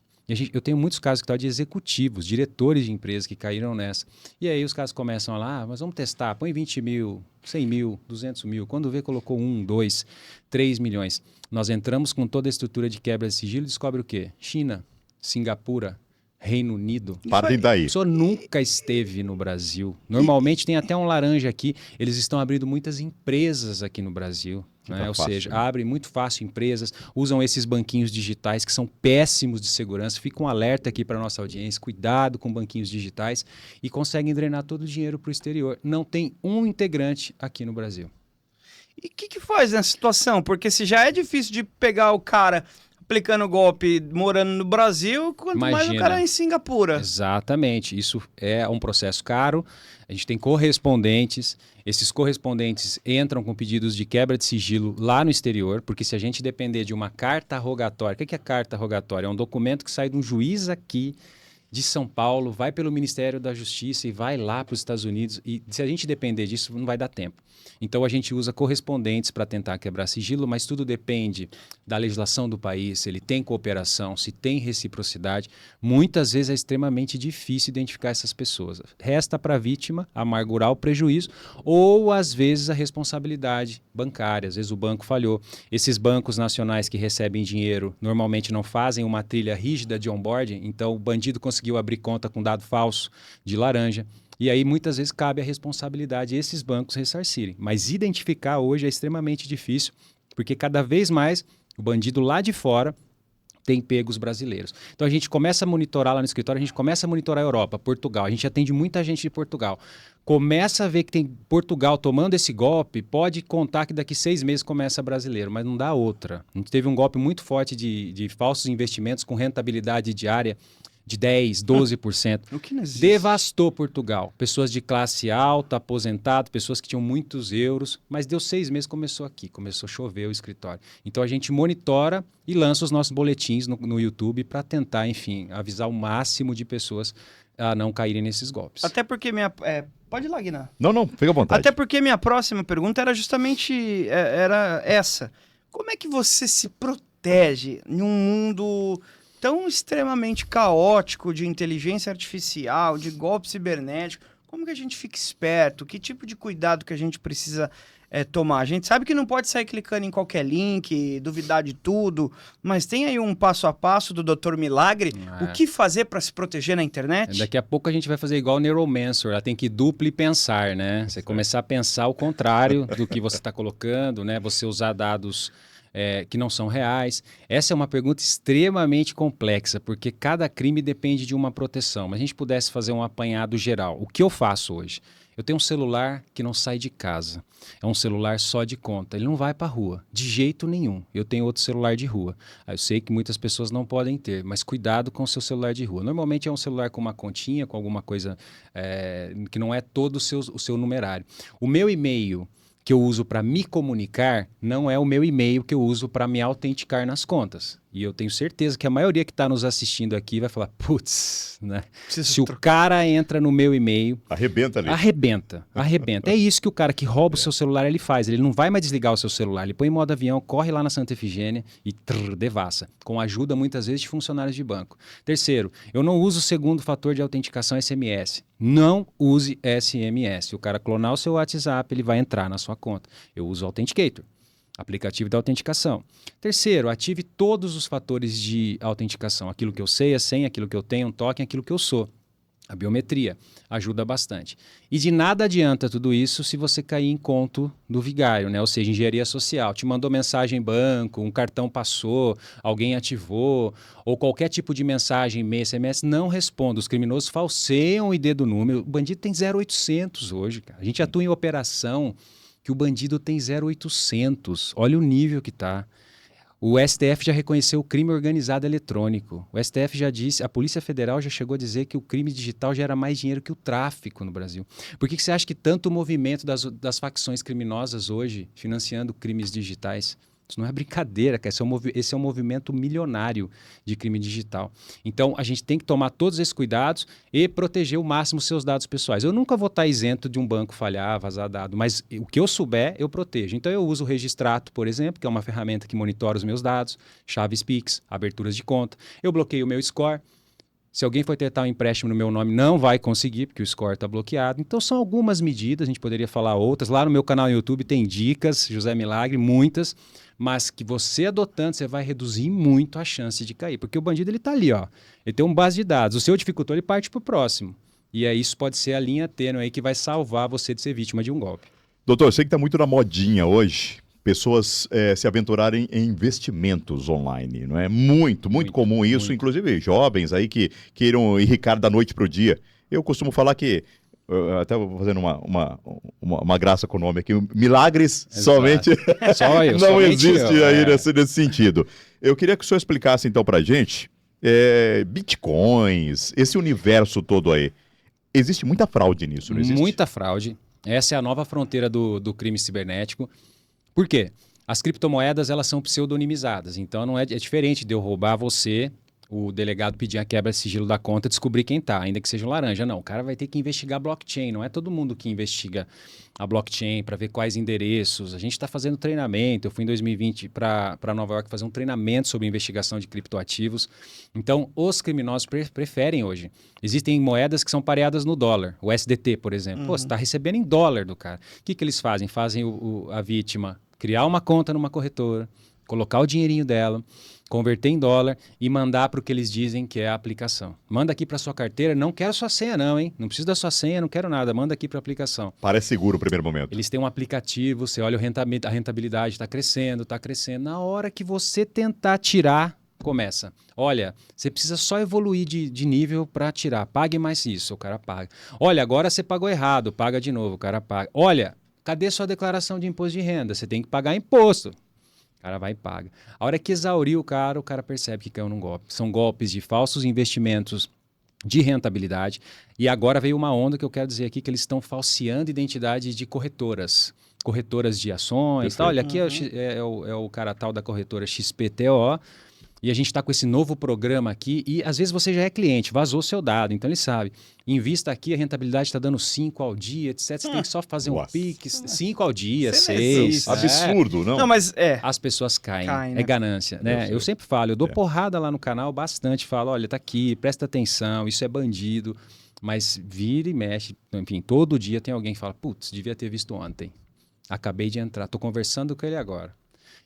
Eu tenho muitos casos de executivos, diretores de empresas que caíram nessa. E aí os caras começam lá, mas vamos testar, põe 20 mil, 100 mil, 200 mil. Quando vê, colocou 1, 2, 3 milhões. Nós entramos com toda a estrutura de quebra de sigilo e descobre o quê? China, Singapura, Reino Unido. Partem daí. A pessoa nunca esteve no Brasil. Normalmente tem até um laranja aqui. Eles estão abrindo muitas empresas aqui no Brasil. Né? Ou seja, abrem muito fácil empresas, usam esses banquinhos digitais que são péssimos de segurança. Fica um alerta aqui para a nossa audiência. Cuidado com banquinhos digitais e conseguem drenar todo o dinheiro para o exterior. Não tem um integrante aqui no Brasil. E o que faz nessa situação? Porque se já é difícil de pegar o cara aplicando golpe morando no Brasil, quanto mais o cara é em Singapura. Exatamente. Isso é um processo caro. A gente tem correspondentes. Esses correspondentes entram com pedidos de quebra de sigilo lá no exterior, porque se a gente depender de uma carta rogatória... O que é carta rogatória? É um documento que sai de um juiz aqui de São Paulo, vai pelo Ministério da Justiça e vai lá para os Estados Unidos. E se a gente depender disso, não vai dar tempo. Então, a gente usa correspondentes para tentar quebrar sigilo, mas tudo depende da legislação do país, se ele tem cooperação, se tem reciprocidade. Muitas vezes é extremamente difícil identificar essas pessoas. Resta para a vítima amargurar o prejuízo ou, às vezes, a responsabilidade bancária. Às vezes o banco falhou. Esses bancos nacionais que recebem dinheiro normalmente não fazem uma trilha rígida de onboarding, então o bandido conseguiu abrir conta com dado falso de laranja. E aí, muitas vezes, cabe a responsabilidade esses bancos ressarcirem. Mas identificar hoje é extremamente difícil, porque cada vez mais o bandido lá de fora tem pego os brasileiros. Então, a gente começa a monitorar lá no escritório, a gente começa a monitorar a Europa, Portugal. A gente atende muita gente de Portugal. Começa a ver que tem Portugal tomando esse golpe, pode contar que daqui 6 meses começa brasileiro, mas não dá outra. A gente teve um golpe muito forte de falsos investimentos com rentabilidade diária de 10%, 12%. O que não existe? Devastou Portugal. Pessoas de classe alta, aposentado, pessoas que tinham muitos euros, mas deu 6 meses, começou aqui, começou a chover o escritório. Então a gente monitora e lança os nossos boletins no YouTube para tentar, enfim, avisar o máximo de pessoas a não caírem nesses golpes. Até porque pode ir lá, Guiná. Não, fica à vontade. Até porque minha próxima pergunta era justamente era essa. Como é que você se protege em um mundo tão extremamente caótico de inteligência artificial, de golpe cibernético? Como que a gente fica esperto? Que tipo de cuidado que a gente precisa tomar? A gente sabe que não pode sair clicando em qualquer link, duvidar de tudo, mas tem aí um passo a passo do Dr. Milagre. O que fazer para se proteger na internet? Daqui a pouco a gente vai fazer igual o Neuromancer, ela tem que duplo pensar, né? Você começar a pensar o contrário do que você está colocando, né? Você usar dados que não são reais. Essa é uma pergunta extremamente complexa, porque cada crime depende de uma proteção. Mas a gente pudesse fazer um apanhado geral. O que eu faço hoje? Eu tenho um celular que não sai de casa. É um celular só de conta. Ele não vai para a rua, de jeito nenhum. Eu tenho outro celular de rua. Eu sei que muitas pessoas não podem ter, mas cuidado com o seu celular de rua. Normalmente é um celular com uma continha, com alguma coisa que não é todo o seu numerário. O meu e-mail que eu uso para me comunicar não é o meu e-mail que eu uso para me autenticar nas contas. E eu tenho certeza que a maioria que está nos assistindo aqui vai falar, putz, né? Se o cara entra no meu e-mail... Arrebenta ali. Arrebenta. É isso que o cara que rouba o seu celular, ele faz. Ele não vai mais desligar o seu celular. Ele põe em modo avião, corre lá na Santa Efigênia e devassa. Com ajuda, muitas vezes, de funcionários de banco. Terceiro, eu não uso o segundo fator de autenticação SMS. Não use SMS. Se o cara clonar o seu WhatsApp, ele vai entrar na sua conta. Eu uso o Authenticator, aplicativo de autenticação. Terceiro, ative todos os fatores de autenticação. Aquilo que eu sei, a senha, aquilo que eu tenho, um token, aquilo que eu sou. A biometria ajuda bastante. E de nada adianta tudo isso se você cair em conto do vigário, né? Ou seja, engenharia social. Te mandou mensagem em banco, um cartão passou, alguém ativou, ou qualquer tipo de mensagem, e-mail, SMS, não responda. Os criminosos falseiam o ID do número. O bandido tem 0800 hoje, cara. A gente atua em operação que o bandido tem 0800. Olha o nível que está. O STF já reconheceu o crime organizado eletrônico. O STF já disse, a Polícia Federal já chegou a dizer que o crime digital gera mais dinheiro que o tráfico no Brasil. Por que você acha que tanto movimento das facções criminosas hoje financiando crimes digitais? Isso não é brincadeira, cara. Esse é um movimento milionário de crime digital. Então, a gente tem que tomar todos esses cuidados e proteger o máximo os seus dados pessoais. Eu nunca vou estar isento de um banco falhar, vazar dado, mas o que eu souber, eu protejo. Então, eu uso o Registrato, por exemplo, que é uma ferramenta que monitora os meus dados, chaves Pix, aberturas de conta. Eu bloqueio o meu score. Se alguém for tentar um empréstimo no meu nome, não vai conseguir, porque o score está bloqueado. Então, são algumas medidas, a gente poderia falar outras. Lá no meu canal no YouTube tem dicas, José Milagre, muitas, mas que você adotando, você vai reduzir muito a chance de cair. Porque o bandido, ele está ali, ó. Ele tem uma base de dados. O seu dificultou, ele parte para o próximo. E aí isso pode ser a linha tênue aí que vai salvar você de ser vítima de um golpe. Doutor, eu sei que está muito na modinha hoje pessoas se aventurarem em investimentos online, não é? Muito comum isso, muito. Inclusive jovens aí que queiram enricar da noite para o dia. Eu costumo falar que, até vou fazendo uma uma graça com o nome aqui. Milagres Exato. somente Só eu, não somente existe eu, aí nesse sentido. Eu queria que o senhor explicasse então pra gente bitcoins, esse universo todo aí. Existe muita fraude nisso, não existe? Muita fraude. Essa é a nova fronteira do crime cibernético. Por quê? As criptomoedas, elas são pseudonimizadas. Então, não é diferente de eu roubar você, o delegado pedir a quebra de sigilo da conta e descobrir quem tá, ainda que seja um laranja. Não, o cara vai ter que investigar a blockchain. Não é todo mundo que investiga a blockchain para ver quais endereços. A gente está fazendo treinamento. Eu fui em 2020 para Nova York fazer um treinamento sobre investigação de criptoativos. Então, os criminosos preferem hoje. Existem moedas que são pareadas no dólar. O SDT, por exemplo. Pô, você está recebendo em dólar do cara. O que eles fazem? Fazem a vítima criar uma conta numa corretora, colocar o dinheirinho dela, converter em dólar e mandar para o que eles dizem que é a aplicação. Manda aqui para sua carteira, não quero sua senha não, hein? Não preciso da sua senha, não quero nada, manda aqui para a aplicação. Parece seguro o primeiro momento. Eles têm um aplicativo, você olha a rentabilidade, está crescendo. Na hora que você tentar tirar, começa. Olha, você precisa só evoluir de nível para tirar, pague mais isso, o cara paga. Olha, agora você pagou errado, paga de novo, o cara paga. Olha, cadê sua declaração de imposto de renda? Você tem que pagar imposto. O cara vai e paga. A hora que exaurir o cara percebe que caiu num golpe. São golpes de falsos investimentos de rentabilidade. E agora veio uma onda que eu quero dizer aqui, que eles estão falseando identidade de corretoras. Corretoras de ações. Tá? Olha, aqui é o cara tal da corretora XPTO. E a gente está com esse novo programa aqui e às vezes você já é cliente, vazou seu dado, então ele sabe. Invista aqui, a rentabilidade está dando 5 ao dia, etc. Você tem que só fazer um Pix, 5 ao dia, 6. Absurdo, não? Não, mas As pessoas caem, né? É ganância. Né? Eu sempre falo, eu dou porrada lá no canal bastante, falo, olha, tá aqui, presta atenção, isso é bandido. Mas vira e mexe, enfim, todo dia tem alguém que fala, putz, devia ter visto ontem. Acabei de entrar, tô conversando com ele agora.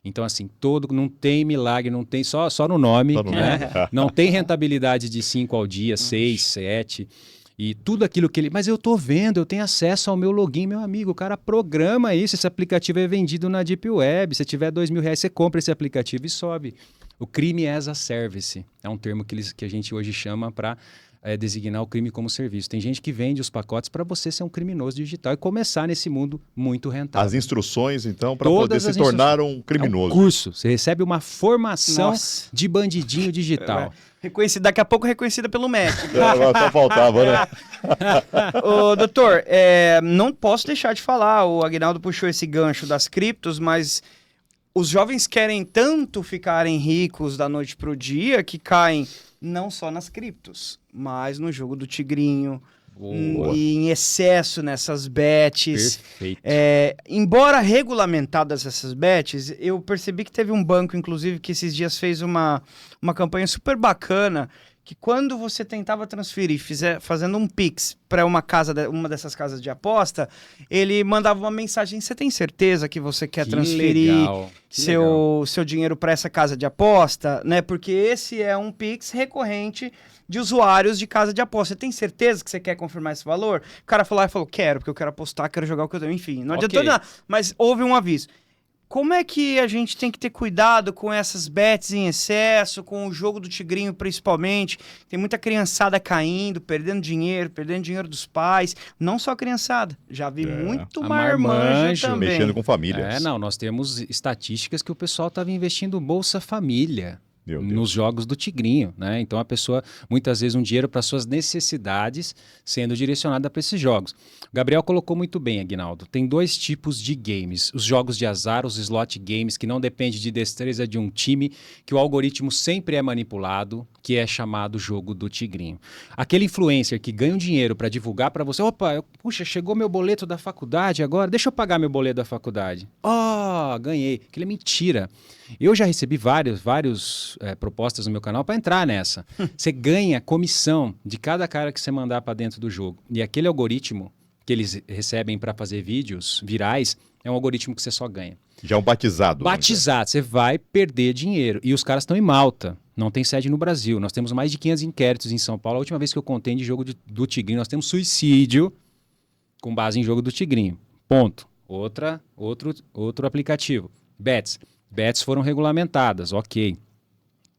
Então, assim, não tem milagre, não tem só no nome, né? Não tem rentabilidade de 5 ao dia, 6, 7. E tudo aquilo que ele... Mas eu tô vendo, eu tenho acesso ao meu login, meu amigo. O cara programa isso, esse aplicativo é vendido na Deep Web. Se tiver R$2.000, você compra esse aplicativo e sobe. O crime as a service. É um termo que a gente hoje chama para designar o crime como serviço. Tem gente que vende os pacotes para você ser um criminoso digital e começar nesse mundo muito rentável. As instruções, então, para poder se tornar um criminoso. É um curso. Você recebe uma formação de bandidinho digital. Reconhecida, daqui a pouco reconhecida pelo MEC. Só faltava, né? Ô, doutor, não posso deixar de falar, o Aguinaldo puxou esse gancho das criptos, mas os jovens querem tanto ficarem ricos da noite pro dia que caem não só nas criptos, mas no jogo do tigrinho, e em excesso nessas bets. Perfeito. Embora regulamentadas essas bets, eu percebi que teve um banco, inclusive, que esses dias fez uma campanha super bacana, que quando você tentava transferir, fazendo um Pix para uma dessas casas de aposta, ele mandava uma mensagem: você tem certeza que você quer transferir seu dinheiro para essa casa de aposta? Né? Porque esse é um Pix recorrente de usuários de casa de aposta. Você tem certeza que você quer confirmar esse valor? O cara falou, quero, porque eu quero apostar, quero jogar o que eu tenho. Enfim, não adiantou nada. Mas houve um aviso. Como é que a gente tem que ter cuidado com essas bets em excesso, com o jogo do tigrinho principalmente? Tem muita criançada caindo, perdendo dinheiro dos pais. Não só criançada, já vi muito marmanjo também. Mexendo com famílias. Nós temos estatísticas que o pessoal estava investindo Bolsa Família nos jogos do tigrinho, né? Então a pessoa, muitas vezes, um dinheiro para suas necessidades sendo direcionada para esses jogos. O Gabriel colocou muito bem, Aguinaldo. Tem 2 tipos de games. Os jogos de azar, os slot games, que não depende de destreza de um time, que o algoritmo sempre é manipulado, que é chamado jogo do tigrinho. Aquele influencer que ganha um dinheiro para divulgar para você, puxa, chegou meu boleto da faculdade agora, deixa eu pagar meu boleto da faculdade. Ganhei. Aquilo é mentira. Eu já recebi várias propostas no meu canal para entrar nessa. Você ganha comissão de cada cara que você mandar para dentro do jogo. E aquele algoritmo que eles recebem para fazer vídeos virais é um algoritmo que você só ganha. Já é um batizado. Batizado. Você vai perder dinheiro. E os caras estão em Malta. Não tem sede no Brasil. Nós temos mais de 500 inquéritos em São Paulo. A última vez que eu contei de jogo do tigrinho, nós temos suicídio com base em jogo do tigrinho. Ponto. Outro aplicativo. Bets. Bets foram regulamentadas, ok.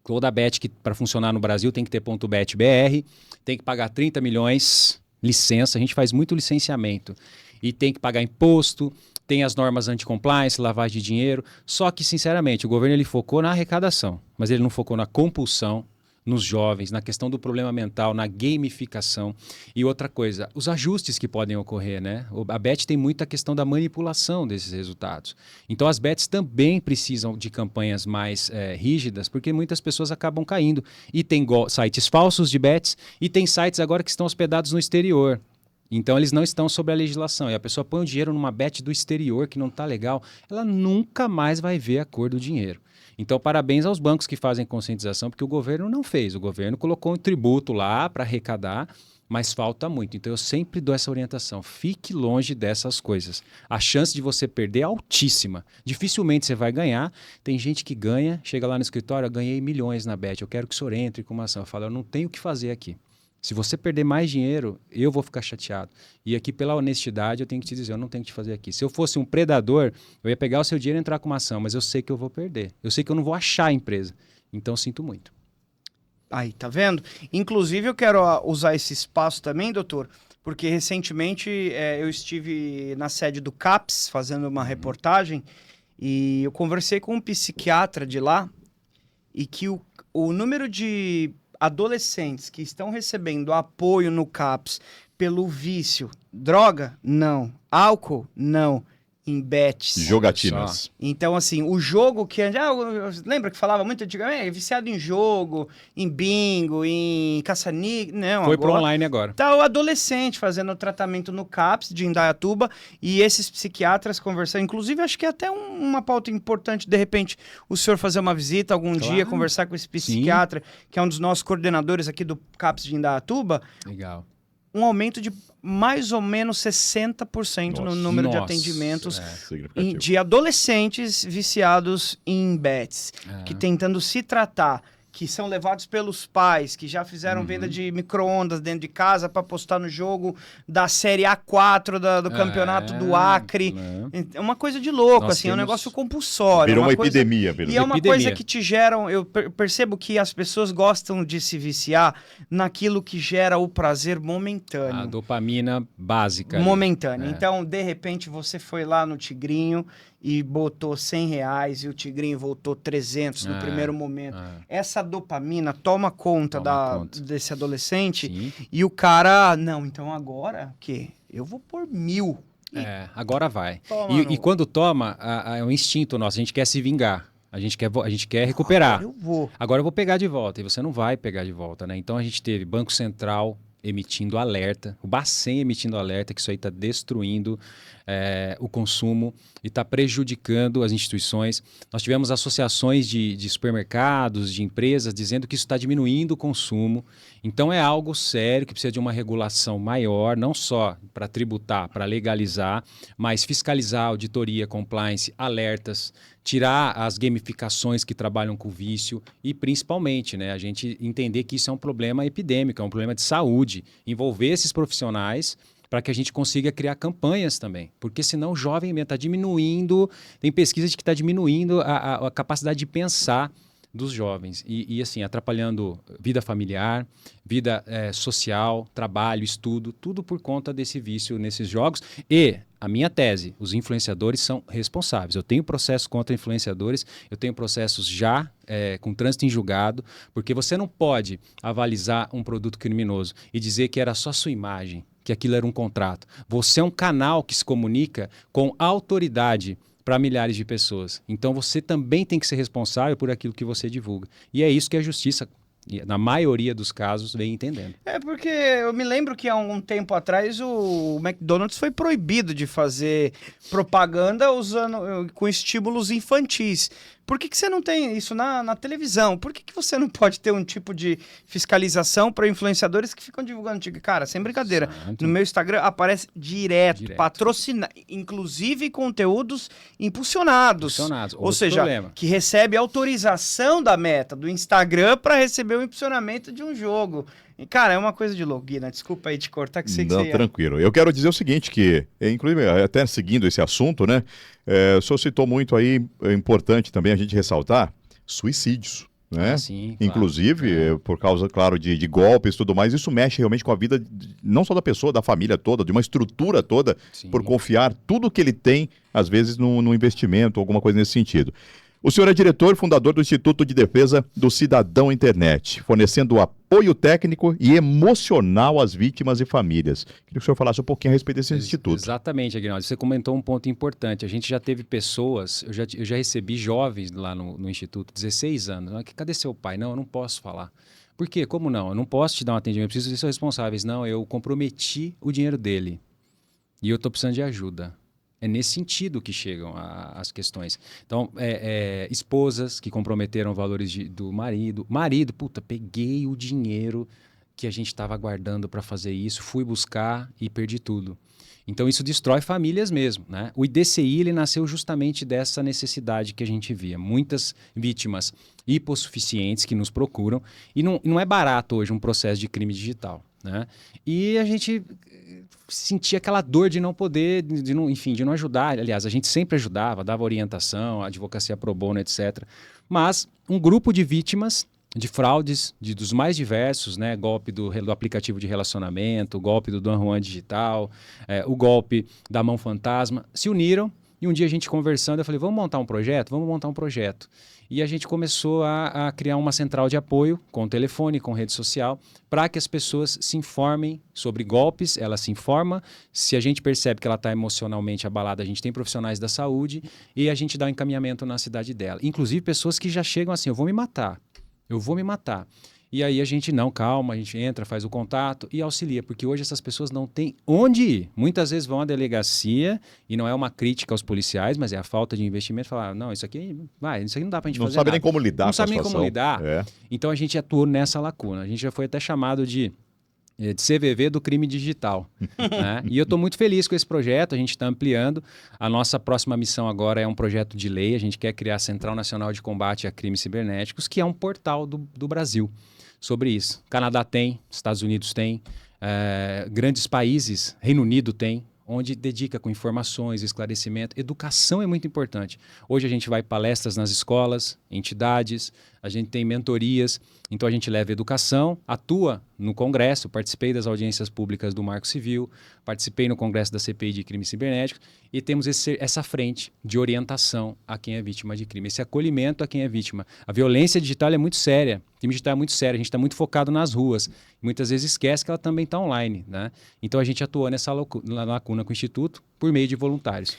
Toda bet que para funcionar no Brasil tem que ter .bet BR, tem que pagar 30 milhões, licença, a gente faz muito licenciamento. e tem que pagar imposto, tem as normas anti-compliance, lavagem de dinheiro. Só que, sinceramente, o governo ele focou na arrecadação, mas ele não focou na compulsão, nos jovens, na questão do problema mental, na gamificação. E outra coisa, os ajustes que podem ocorrer, né? A Bet tem muita questão da manipulação desses resultados. Então as bets também precisam de campanhas mais rígidas, porque muitas pessoas acabam caindo. E tem sites falsos de bets e tem sites agora que estão hospedados no exterior. Então eles não estão sob a legislação. E a pessoa põe o dinheiro numa bet do exterior que não está legal, ela nunca mais vai ver a cor do dinheiro. Então, parabéns aos bancos que fazem conscientização, porque o governo não fez. O governo colocou um tributo lá para arrecadar, mas falta muito. Então, eu sempre dou essa orientação. Fique longe dessas coisas. A chance de você perder é altíssima. Dificilmente você vai ganhar. Tem gente que ganha, chega lá no escritório, eu ganhei milhões na bet, eu quero que o senhor entre com uma ação. Eu falo, eu não tenho o que fazer aqui. Se você perder mais dinheiro, eu vou ficar chateado. E aqui, pela honestidade, eu tenho que te dizer, eu não tenho que te fazer aqui. Se eu fosse um predador, eu ia pegar o seu dinheiro e entrar com uma ação, mas eu sei que eu vou perder. Eu sei que eu não vou achar a empresa. Então, sinto muito. Aí, tá vendo? Inclusive, eu quero usar esse espaço também, doutor, porque recentemente eu estive na sede do CAPS, fazendo uma reportagem, e eu conversei com um psiquiatra de lá, e que o número de adolescentes que estão recebendo apoio no CAPS pelo vício, droga? Não. Álcool? Não. Em bets. Jogatinas. Então, assim, o jogo que... lembra que falava muito antigamente? Viciado em jogo, em bingo, em caça-níquel. Não, foi pro online agora. Tá o adolescente fazendo tratamento no CAPS de Indaiatuba e esses psiquiatras conversando. Inclusive, acho que é até uma pauta importante, de repente, o senhor fazer uma visita algum dia, conversar com esse psiquiatra, que é um dos nossos coordenadores aqui do CAPS de Indaiatuba. Legal. Um aumento de mais ou menos 60% no número de atendimentos de adolescentes viciados em bets, que tentando se tratar, que são levados pelos pais, que já fizeram venda de micro-ondas dentro de casa para postar no jogo da Série A4 do campeonato do Acre. É uma coisa de louco, assim, é um negócio compulsório. Virou uma epidemia. E é uma coisa que te gera... Eu percebo que as pessoas gostam de se viciar naquilo que gera o prazer momentâneo. A dopamina básica. Momentânea. Então, de repente, você foi lá no Tigrinho e botou R$100 e o Tigrinho voltou 300 no primeiro momento. Essa dopamina toma conta desse adolescente e o cara, não, então agora o quê? Eu vou por 1.000. Agora vai. E quando toma, é um instinto nosso, a gente quer se vingar. A gente quer recuperar. Agora eu vou pegar de volta. E você não vai pegar de volta, né? Então a gente teve Banco Central emitindo alerta, o Bacen emitindo alerta que isso aí está destruindo o consumo e está prejudicando as instituições. Nós tivemos associações de supermercados, de empresas, dizendo que isso está diminuindo o consumo. Então é algo sério que precisa de uma regulação maior, não só para tributar, para legalizar, mas fiscalizar, auditoria, compliance, alertas, tirar as gamificações que trabalham com vício e, principalmente, né, a gente entender que isso é um problema epidêmico, é um problema de saúde, envolver esses profissionais para que a gente consiga criar campanhas também, porque senão o jovem está diminuindo, tem pesquisa de que está diminuindo a capacidade de pensar dos jovens e assim, atrapalhando vida familiar, vida social, trabalho, estudo, tudo por conta desse vício nesses jogos. E a minha tese, os influenciadores são responsáveis. Eu tenho processo contra influenciadores, eu tenho processos já com trânsito em julgado, porque você não pode avalizar um produto criminoso e dizer que era só sua imagem, que aquilo era um contrato. Você é um canal que se comunica com autoridade para milhares de pessoas. Então você também tem que ser responsável por aquilo que você divulga. E é isso que a justiça, na maioria dos casos, vem entendendo. Porque eu me lembro que há um tempo atrás o McDonald's foi proibido de fazer propaganda com estímulos infantis. Por que você não tem isso na televisão? Por que você não pode ter um tipo de fiscalização para influenciadores que ficam divulgando? Cara, sem brincadeira. Certo. No meu Instagram aparece direto. Patrocinado, inclusive conteúdos impulsionados. Ou seja, que recebe autorização da Meta, do Instagram, para receber o impulsionamento de um jogo. E, cara, é uma coisa de louco, Guina. Desculpa aí te cortar, que sei que você... Não, tranquilo. Eu quero dizer o seguinte, que, inclusive, até seguindo esse assunto, né? O senhor citou muito aí, é importante também a gente ressaltar, suicídios. né? Sim, Inclusive, por causa, claro, de golpes e tudo mais, isso mexe realmente com a vida, não só da pessoa, da família toda, de uma estrutura toda, Sim. por confiar tudo que ele tem, às vezes, no investimento, alguma coisa nesse sentido. O senhor é diretor e fundador do Instituto de Defesa do Cidadão Internet, fornecendo apoio técnico e emocional às vítimas e famílias. Queria que o senhor falasse um pouquinho a respeito desse instituto. Exatamente, Aguinaldo. Você comentou um ponto importante. A gente já teve pessoas, eu já recebi jovens lá no Instituto, 16 anos. Cadê seu pai? Não, eu não posso falar. Por quê? Como não? Eu não posso te dar um atendimento, eu preciso ser seus responsáveis. Não, eu comprometi o dinheiro dele e eu estou precisando de ajuda. É nesse sentido que chegam as questões. Então, esposas que comprometeram valores do marido. Marido, puta, peguei o dinheiro que a gente estava guardando para fazer isso, fui buscar e perdi tudo. Então, isso destrói famílias mesmo, né? O IDCI, ele nasceu justamente dessa necessidade que a gente via. Muitas vítimas hipossuficientes que nos procuram. E não é barato hoje um processo de crime digital, né? E a gente sentia aquela dor de não poder, de não ajudar. Aliás, a gente sempre ajudava, dava orientação, advocacia pro bono, etc. Mas um grupo de vítimas de fraudes dos mais diversos, né? Golpe do aplicativo de relacionamento, o golpe do Don Juan Digital, o golpe da mão fantasma, se uniram e um dia a gente conversando, eu falei, vamos montar um projeto? Vamos montar um projeto. E a gente começou a criar uma central de apoio com telefone, com rede social, para que as pessoas se informem sobre golpes, ela se informa, se a gente percebe que ela está emocionalmente abalada, a gente tem profissionais da saúde e a gente dá um encaminhamento na cidade dela. Inclusive pessoas que já chegam assim, eu vou me matar. E aí a gente, não, calma, a gente entra, faz o contato e auxilia, porque hoje essas pessoas não têm onde ir. Muitas vezes vão à delegacia, e não é uma crítica aos policiais, mas é a falta de investimento, falar, não, isso aqui não dá pra gente fazer nada. Não sabe nem como lidar com a situação. Não sabe nem como lidar. É. Então a gente atuou nessa lacuna. A gente já foi até chamado de CVV do crime digital. Né? E eu estou muito feliz com esse projeto, a gente está ampliando. A nossa próxima missão agora é um projeto de lei, a gente quer criar a Central Nacional de Combate a Crimes Cibernéticos, que é um portal do Brasil sobre isso. Canadá tem, Estados Unidos tem, grandes países, Reino Unido tem, onde dedica com informações, esclarecimento. Educação é muito importante. Hoje a gente vai palestras nas escolas, entidades, a gente tem mentorias, então a gente leva educação, atua no Congresso, participei das audiências públicas do Marco Civil, participei no Congresso da CPI de Crimes Cibernéticos e temos essa frente de orientação a quem é vítima de crime, esse acolhimento a quem é vítima. A violência digital é muito séria, o crime digital é muito sério, a gente está muito focado nas ruas, muitas vezes esquece que ela também está online, né? Então a gente atua nessa lacuna com o Instituto por meio de voluntários.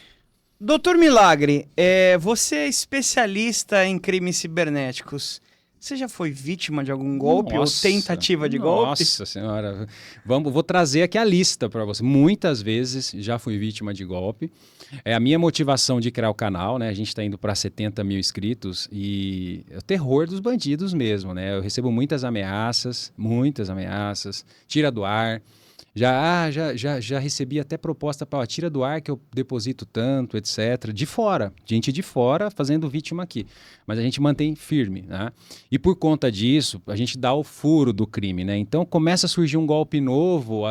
Doutor Milagre, você é especialista em crimes cibernéticos. Você já foi vítima de algum golpe ou tentativa de golpe? Nossa senhora, vou trazer aqui a lista para você. Muitas vezes já fui vítima de golpe. É a minha motivação de criar o canal, né? A gente está indo para 70 mil inscritos e é o terror dos bandidos mesmo, né? Eu recebo muitas ameaças, tira do ar. Já recebi até proposta para tira do ar que eu deposito tanto, etc. De fora, gente de fora fazendo vítima aqui. Mas a gente mantém firme, né? E por conta disso, a gente dá o furo do crime, né? Então começa a surgir um golpe novo,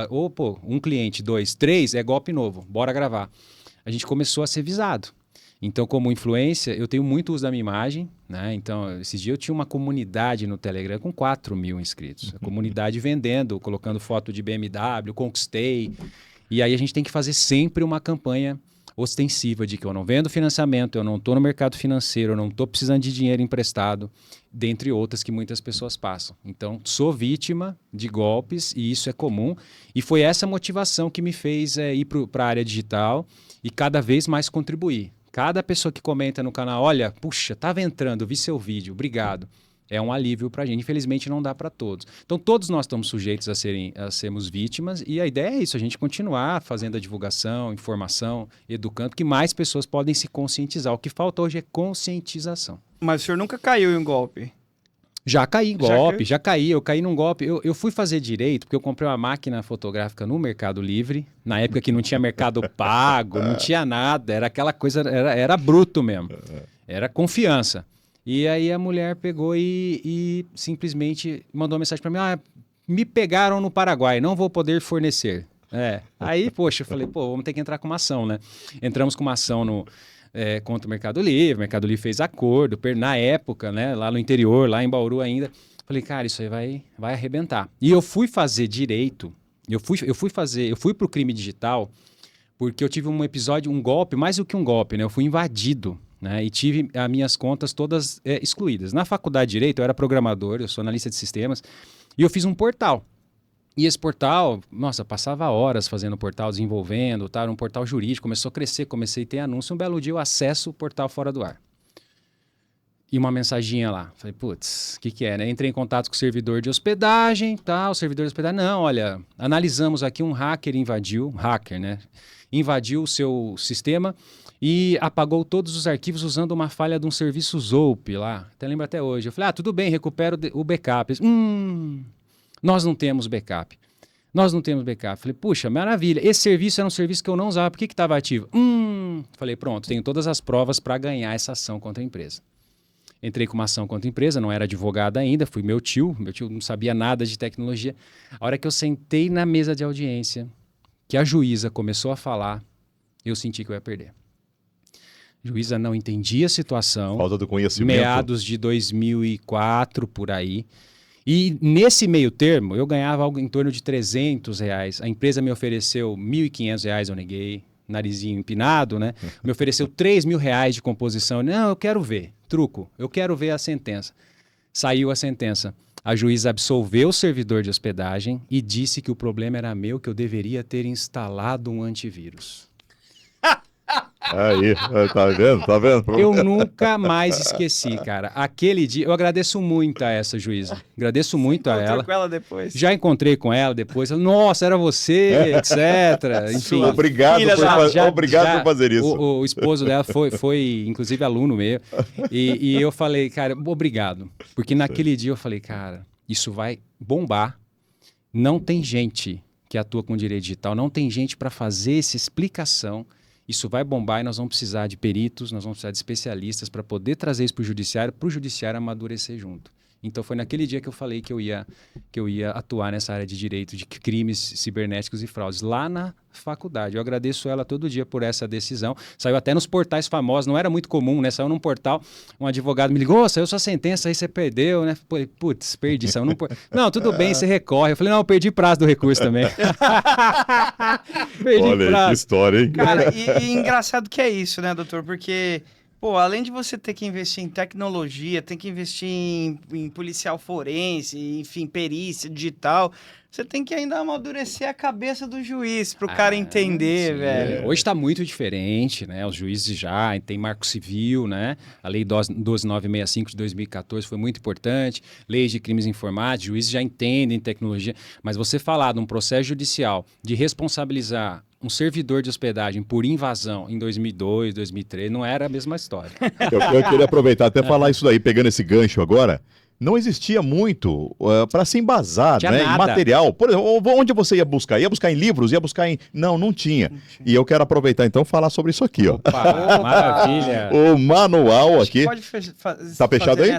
um cliente, 2, 3, é golpe novo, bora gravar. A gente começou a ser visado. Então, como influência, eu tenho muito uso da minha imagem, né? Então, esses dias eu tinha uma comunidade no Telegram com 4 mil inscritos. A comunidade vendendo, colocando foto de BMW, conquistei. E aí a gente tem que fazer sempre uma campanha ostensiva de que eu não vendo financiamento, eu não estou no mercado financeiro, eu não estou precisando de dinheiro emprestado, dentre outras que muitas pessoas passam. Então, sou vítima de golpes e isso é comum. E foi essa motivação que me fez ir para a área digital e cada vez mais contribuir. Cada pessoa que comenta no canal, olha, puxa, estava entrando, vi seu vídeo, obrigado. É um alívio para a gente. Infelizmente, não dá para todos. Então, todos nós estamos sujeitos a sermos vítimas e a ideia é isso, a gente continuar fazendo a divulgação, informação, educando, que mais pessoas podem se conscientizar. O que falta hoje é conscientização. Mas o senhor nunca caiu em um golpe? Já caí em golpe, já caí. Eu caí num golpe. Eu fui fazer direito porque eu comprei uma máquina fotográfica no Mercado Livre, na época que não tinha Mercado Pago, não tinha nada, era aquela coisa, era bruto mesmo, era confiança. E aí a mulher pegou e simplesmente mandou uma mensagem para mim, me pegaram no Paraguai, não vou poder fornecer. Aí, poxa, eu falei, vamos ter que entrar com uma ação, né? Entramos com uma ação contra o Mercado Livre. O Mercado Livre fez acordo, na época, né, lá no interior, lá em Bauru ainda. Falei, cara, isso aí vai arrebentar. E eu fui fazer direito, eu fui pro crime digital porque eu tive um episódio, um golpe, mais do que um golpe, né? Eu fui invadido, né? E tive as minhas contas todas excluídas. Na faculdade de Direito, eu era programador, eu sou analista de sistemas, e eu fiz um portal. E esse portal, nossa, passava horas fazendo o portal, desenvolvendo, tá? Era um portal jurídico, começou a crescer, comecei a ter anúncio. Um belo dia eu acesso o portal fora do ar. E uma mensaginha lá. Falei, putz, o que é, né? Entrei em contato com o servidor de hospedagem, tá? O servidor de hospedagem, não, olha, analisamos aqui, um hacker, né? Invadiu o seu sistema e apagou todos os arquivos usando uma falha de um serviço ZOAP lá. Até lembro até hoje. Eu falei, tudo bem, recupero o backup. Nós não temos backup. Falei, puxa, maravilha. Esse serviço era um serviço que eu não usava. Por que estava ativo? Falei, pronto, tenho todas as provas para ganhar essa ação contra a empresa. Entrei com uma ação contra a empresa, não era advogado ainda, fui meu tio não sabia nada de tecnologia. A hora que eu sentei na mesa de audiência, que a juíza começou a falar, eu senti que eu ia perder. A juíza não entendia a situação. Falta do conhecimento. Meados de 2004, por aí. E nesse meio termo, eu ganhava algo em torno de R$300. A empresa me ofereceu R$1.500, eu neguei. Narizinho empinado, né? Me ofereceu R$3.000 de composição. Não, eu quero ver. Truco. Eu quero ver a sentença. Saiu a sentença. A juíza absolveu o servidor de hospedagem e disse que o problema era meu, que eu deveria ter instalado um antivírus. Aí, tá vendo? Tá vendo? Eu nunca mais esqueci, cara. Aquele dia, eu agradeço muito a essa juíza. Agradeço muito a ela. Com ela depois? Já encontrei com ela depois. Nossa, era você, etc. Enfim. Obrigado por fazer isso. O esposo dela foi inclusive, aluno meu. E eu falei, cara, obrigado. Porque naquele dia eu falei, cara, isso vai bombar. Não tem gente que atua com direito digital, não tem gente para fazer essa explicação. Isso vai bombar e nós vamos precisar de peritos, nós vamos precisar de especialistas para poder trazer isso para o judiciário amadurecer junto. Então foi naquele dia que eu falei que eu ia atuar nessa área de direito de crimes cibernéticos e fraudes, lá na faculdade. Eu agradeço ela todo dia por essa decisão. Saiu até nos portais famosos, não era muito comum, né? Saiu num portal, um advogado me ligou, saiu sua sentença, aí você perdeu, né? Putz, perdi, saiu num portal. Não, tudo bem, você recorre. Eu falei, não, eu perdi prazo do recurso também. Perdi Olha prazo. Aí, que história, hein? Cara, e engraçado que é isso, né, doutor? Porque... Pô, além de você ter que investir em tecnologia, tem que investir em policial forense, enfim, perícia digital, você tem que ainda amadurecer a cabeça do juiz para o cara entender, sim, velho. Hoje está muito diferente, né? Os juízes já tem marco civil, né? A lei 12965 de 2014 foi muito importante, leis de crimes informáticos, juízes já entendem tecnologia, mas você falar de um processo judicial de responsabilizar um servidor de hospedagem por invasão em 2002, 2003, não era a mesma história. Eu queria aproveitar até falar isso daí, pegando esse gancho agora. Não existia muito para se embasar, né, em material. Por exemplo, onde você ia buscar? Ia buscar em livros? Ia buscar em... Não tinha. E eu quero aproveitar então e falar sobre isso aqui. Ó. Opa, maravilha. O manual aqui. Pode tá fechado aí?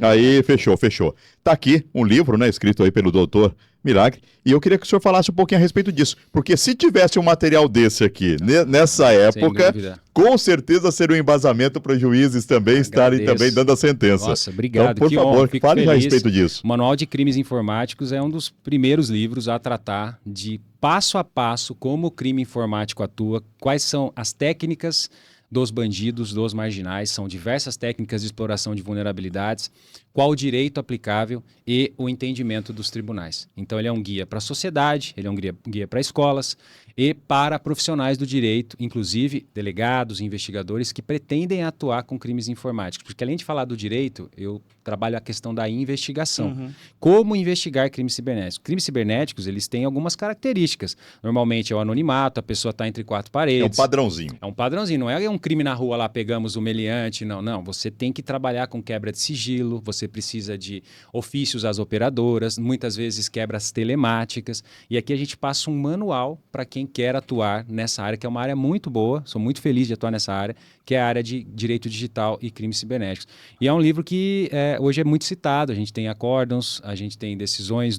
Aí, fechou. Tá aqui um livro, né, escrito aí pelo doutor Milagre, e eu queria que o senhor falasse um pouquinho a respeito disso, porque se tivesse um material desse aqui, nessa época, com certeza seria um embasamento para os juízes também estarem também dando a sentença. Nossa, obrigado. Então, por favor, fale a respeito disso. O Manual de Crimes Informáticos é um dos primeiros livros a tratar de passo a passo como o crime informático atua, quais são as técnicas dos bandidos, dos marginais, são diversas técnicas de exploração de vulnerabilidades, qual o direito aplicável e o entendimento dos tribunais. Então ele é um guia para a sociedade, ele é um guia para escolas e para profissionais do direito, inclusive delegados, investigadores que pretendem atuar com crimes informáticos. Porque além de falar do direito, eu trabalho a questão da investigação. Uhum. Como investigar crimes cibernéticos? Crimes cibernéticos, eles têm algumas características. Normalmente é o anonimato, a pessoa está entre quatro paredes. É um padrãozinho. É um padrãozinho, não é um crime na rua lá, pegamos o meliante, não. Você tem que trabalhar com quebra de sigilo, você precisa de ofícios às operadoras, muitas vezes quebras telemáticas. E aqui a gente passa um manual para quem quer atuar nessa área, que é uma área muito boa, sou muito feliz de atuar nessa área, que é a área de direito digital e crimes cibernéticos. E é um livro que hoje é muito citado, a gente tem acórdãos, a gente tem decisões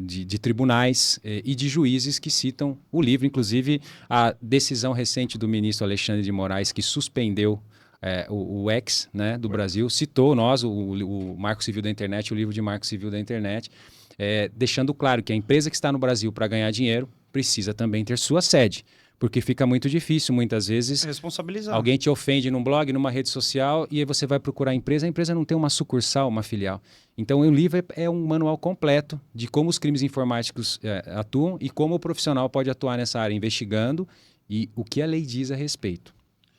de tribunais e de juízes que citam o livro, inclusive a decisão recente do ministro Alexandre Alexandre de Moraes, que suspendeu o X, né, do Brasil, citou o Marco Civil da Internet, o livro de Marco Civil da Internet, deixando claro que a empresa que está no Brasil para ganhar dinheiro precisa também ter sua sede. Porque fica muito difícil, muitas vezes, alguém te ofende num blog, numa rede social, e aí você vai procurar a empresa não tem uma sucursal, uma filial. Então, o livro é um manual completo de como os crimes informáticos atuam e como o profissional pode atuar nessa área, investigando e o que a lei diz a respeito.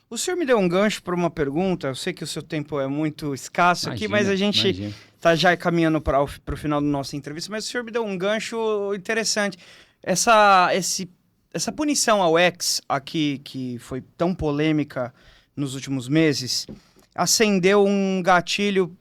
O senhor me deu um gancho para uma pergunta, eu sei que o seu tempo é muito escasso aqui, mas a gente está já caminhando para o final da nossa entrevista, mas o senhor me deu um gancho interessante. Essa punição ao X aqui, que foi tão polêmica nos últimos meses, acendeu um gatilho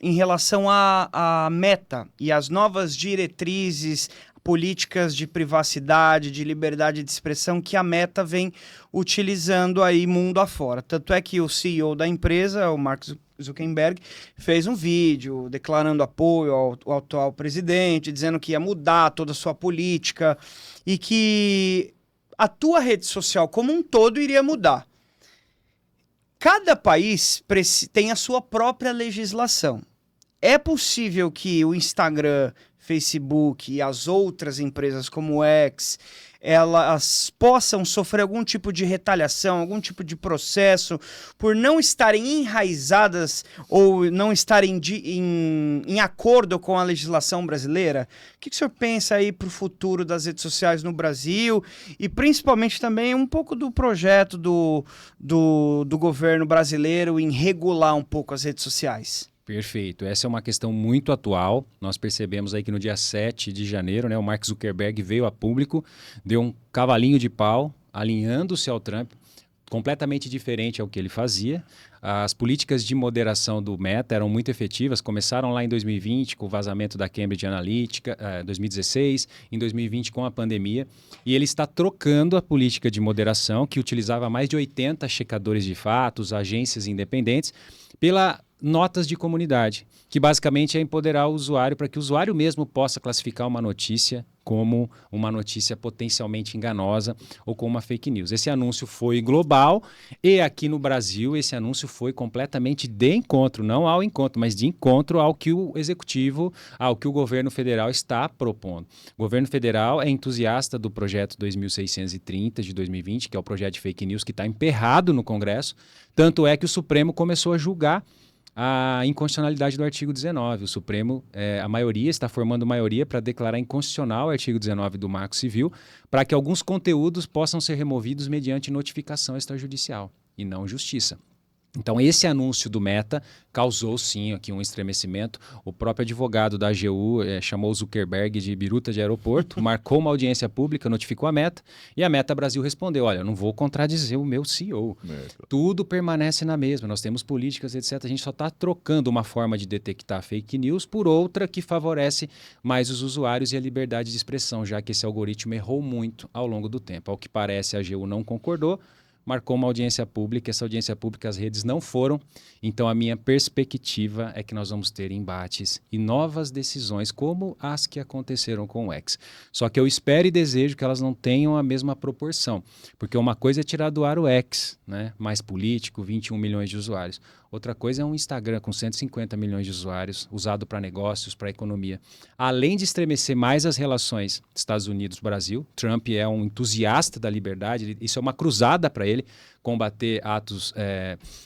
em relação à Meta e às novas diretrizes políticas de privacidade, de liberdade de expressão que a Meta vem utilizando aí mundo afora. Tanto é que o CEO da empresa, o Mark Zuckerberg, fez um vídeo declarando apoio ao atual presidente, dizendo que ia mudar toda a sua política e que a tua rede social como um todo iria mudar. Cada país tem a sua própria legislação. É possível que o Instagram, Facebook e as outras empresas como o X, elas possam sofrer algum tipo de retaliação, algum tipo de processo por não estarem enraizadas ou não estarem em acordo com a legislação brasileira? O que o senhor pensa aí para o futuro das redes sociais no Brasil e principalmente também um pouco do projeto do governo brasileiro em regular um pouco as redes sociais? Perfeito. Essa é uma questão muito atual. Nós percebemos aí que no dia 7 de janeiro, né, o Mark Zuckerberg veio a público, deu um cavalinho de pau, alinhando-se ao Trump, completamente diferente ao que ele fazia. As políticas de moderação do Meta eram muito efetivas, começaram lá em 2020 com o vazamento da Cambridge Analytica, 2016, em 2020 com a pandemia, e ele está trocando a política de moderação, que utilizava mais de 80 checadores de fatos, agências independentes, pela notas de comunidade, que basicamente é empoderar o usuário para que o usuário mesmo possa classificar uma notícia como uma notícia potencialmente enganosa ou como uma fake news. Esse anúncio foi global e aqui no Brasil esse anúncio foi completamente de encontro, não ao encontro, mas de encontro ao que o executivo, ao que o governo federal está propondo. O governo federal é entusiasta do projeto 2630 de 2020, que é o projeto de fake news que está emperrado no Congresso, tanto é que o Supremo começou a julgar a inconstitucionalidade do artigo 19. O Supremo, a maioria, está formando maioria para declarar inconstitucional o artigo 19 do Marco Civil, para que alguns conteúdos possam ser removidos mediante notificação extrajudicial e não justiça. Então, esse anúncio do Meta causou, sim, aqui um estremecimento. O próprio advogado da AGU chamou o Zuckerberg de biruta de aeroporto, marcou uma audiência pública, notificou a Meta, e a Meta Brasil respondeu, olha, eu não vou contradizer o meu CEO. Tudo permanece na mesma, nós temos políticas, etc. A gente só está trocando uma forma de detectar fake news por outra que favorece mais os usuários e a liberdade de expressão, já que esse algoritmo errou muito ao longo do tempo. Ao que parece, a AGU não concordou, marcou uma audiência pública, essa audiência pública as redes não foram, então a minha perspectiva é que nós vamos ter embates e novas decisões como as que aconteceram com o X. Só que eu espero e desejo que elas não tenham a mesma proporção, porque uma coisa é tirar do ar o X, né, mais político, 21 milhões de usuários. Outra coisa é um Instagram com 150 milhões de usuários, usado para negócios, para economia. Além de estremecer mais as relações Estados Unidos-Brasil, Trump é um entusiasta da liberdade, isso é uma cruzada para ele, combater atos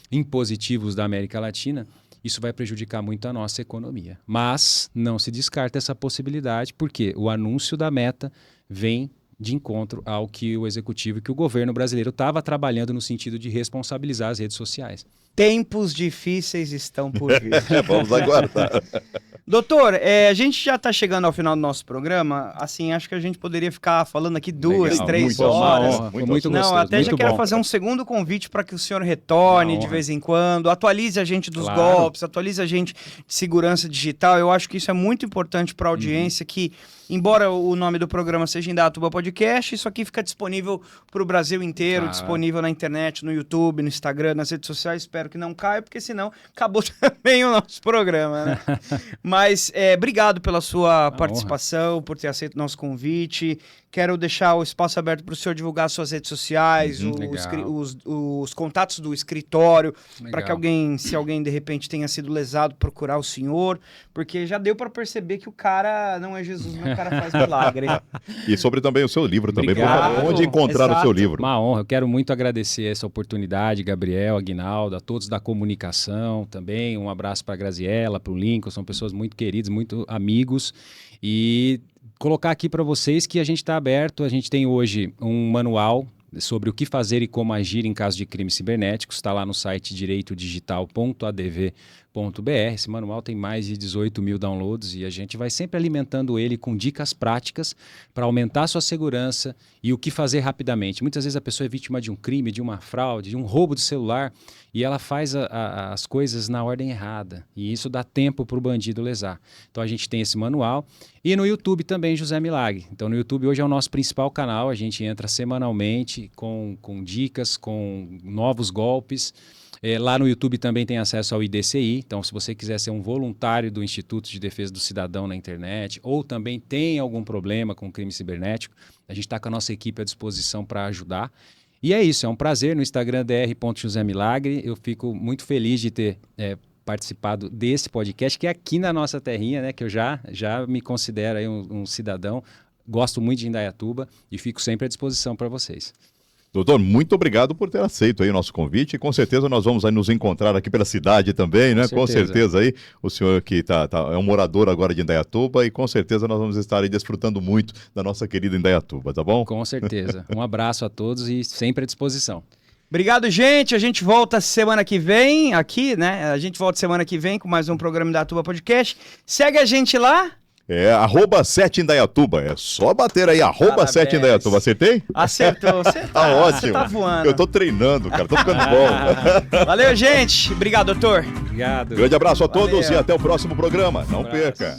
impositivos da América Latina, isso vai prejudicar muito a nossa economia. Mas não se descarta essa possibilidade, porque o anúncio da Meta vem de encontro ao que o executivo e que o governo brasileiro estava trabalhando no sentido de responsabilizar as redes sociais. Tempos difíceis estão por vir. Vamos aguardar. Doutor, a gente já está chegando ao final do nosso programa. Assim, acho que a gente poderia ficar falando aqui 2, 3 horas. Muito Não, gostoso, até já quero bom. fazer um segundo convite para que o senhor retorne de vez em quando, atualize a gente dos golpes, atualize a gente de segurança digital. Eu acho que isso é muito importante para a audiência que embora o nome do programa seja Indaiatuba Podcast, isso aqui fica disponível para o Brasil inteiro, disponível na internet, no YouTube, no Instagram, nas redes sociais. Espero que não caia, porque senão acabou também o nosso programa, né? Mas obrigado pela sua participação, por ter aceito o nosso convite. Quero deixar o espaço aberto para o senhor divulgar suas redes sociais, os contatos do escritório, para que alguém, se alguém de repente tenha sido lesado, procurar o senhor, porque já deu para perceber que o cara não é Jesus, mas o cara faz milagre. E sobre também o seu livro também, por favor, onde encontrar o seu livro? Uma honra, eu quero muito agradecer essa oportunidade, Gabriel, Aguinaldo, a todos da comunicação também, um abraço para a Graziella, para o Lincoln, são pessoas muito queridas, muito amigos, e colocar aqui para vocês que a gente está aberto, a gente tem hoje um manual sobre o que fazer e como agir em caso de crimes cibernéticos, está lá no site direitodigital.adv.br. Esse manual tem mais de 18 mil downloads e a gente vai sempre alimentando ele com dicas práticas para aumentar a sua segurança e o que fazer rapidamente. Muitas vezes a pessoa é vítima de um crime, de uma fraude, de um roubo de celular e ela faz as coisas na ordem errada e isso dá tempo para o bandido lesar. Então a gente tem esse manual e no YouTube também José Milagre. Então no YouTube hoje é o nosso principal canal, a gente entra semanalmente com dicas, com novos golpes. Lá no YouTube também tem acesso ao IDCI, então se você quiser ser um voluntário do Instituto de Defesa do Cidadão na internet ou também tem algum problema com crime cibernético, a gente está com a nossa equipe à disposição para ajudar. E é isso, é um prazer no Instagram dr.josemilagre, eu fico muito feliz de ter participado desse podcast, que é aqui na nossa terrinha, né, que eu já me considero aí um cidadão, gosto muito de Indaiatuba e fico sempre à disposição para vocês. Doutor, muito obrigado por ter aceito aí o nosso convite e com certeza nós vamos aí nos encontrar aqui pela cidade também, né? Com certeza aí, o senhor que é um morador agora de Indaiatuba e com certeza nós vamos estar aí desfrutando muito da nossa querida Indaiatuba, tá bom? Com certeza. Um abraço a todos e sempre à disposição. Obrigado, gente. A gente volta semana que vem aqui, né? A gente volta semana que vem com mais um programa Indaiatuba Podcast. Segue a gente lá. @7 Indaiatuba. É só bater aí, @7 Indaiatuba. Acertei? Acertou. Você tá ótimo. Você tá voando. Eu tô treinando, cara. Tô ficando bom. Valeu, gente. Obrigado, doutor. Obrigado. Grande abraço a todos e até o próximo programa. Não perca.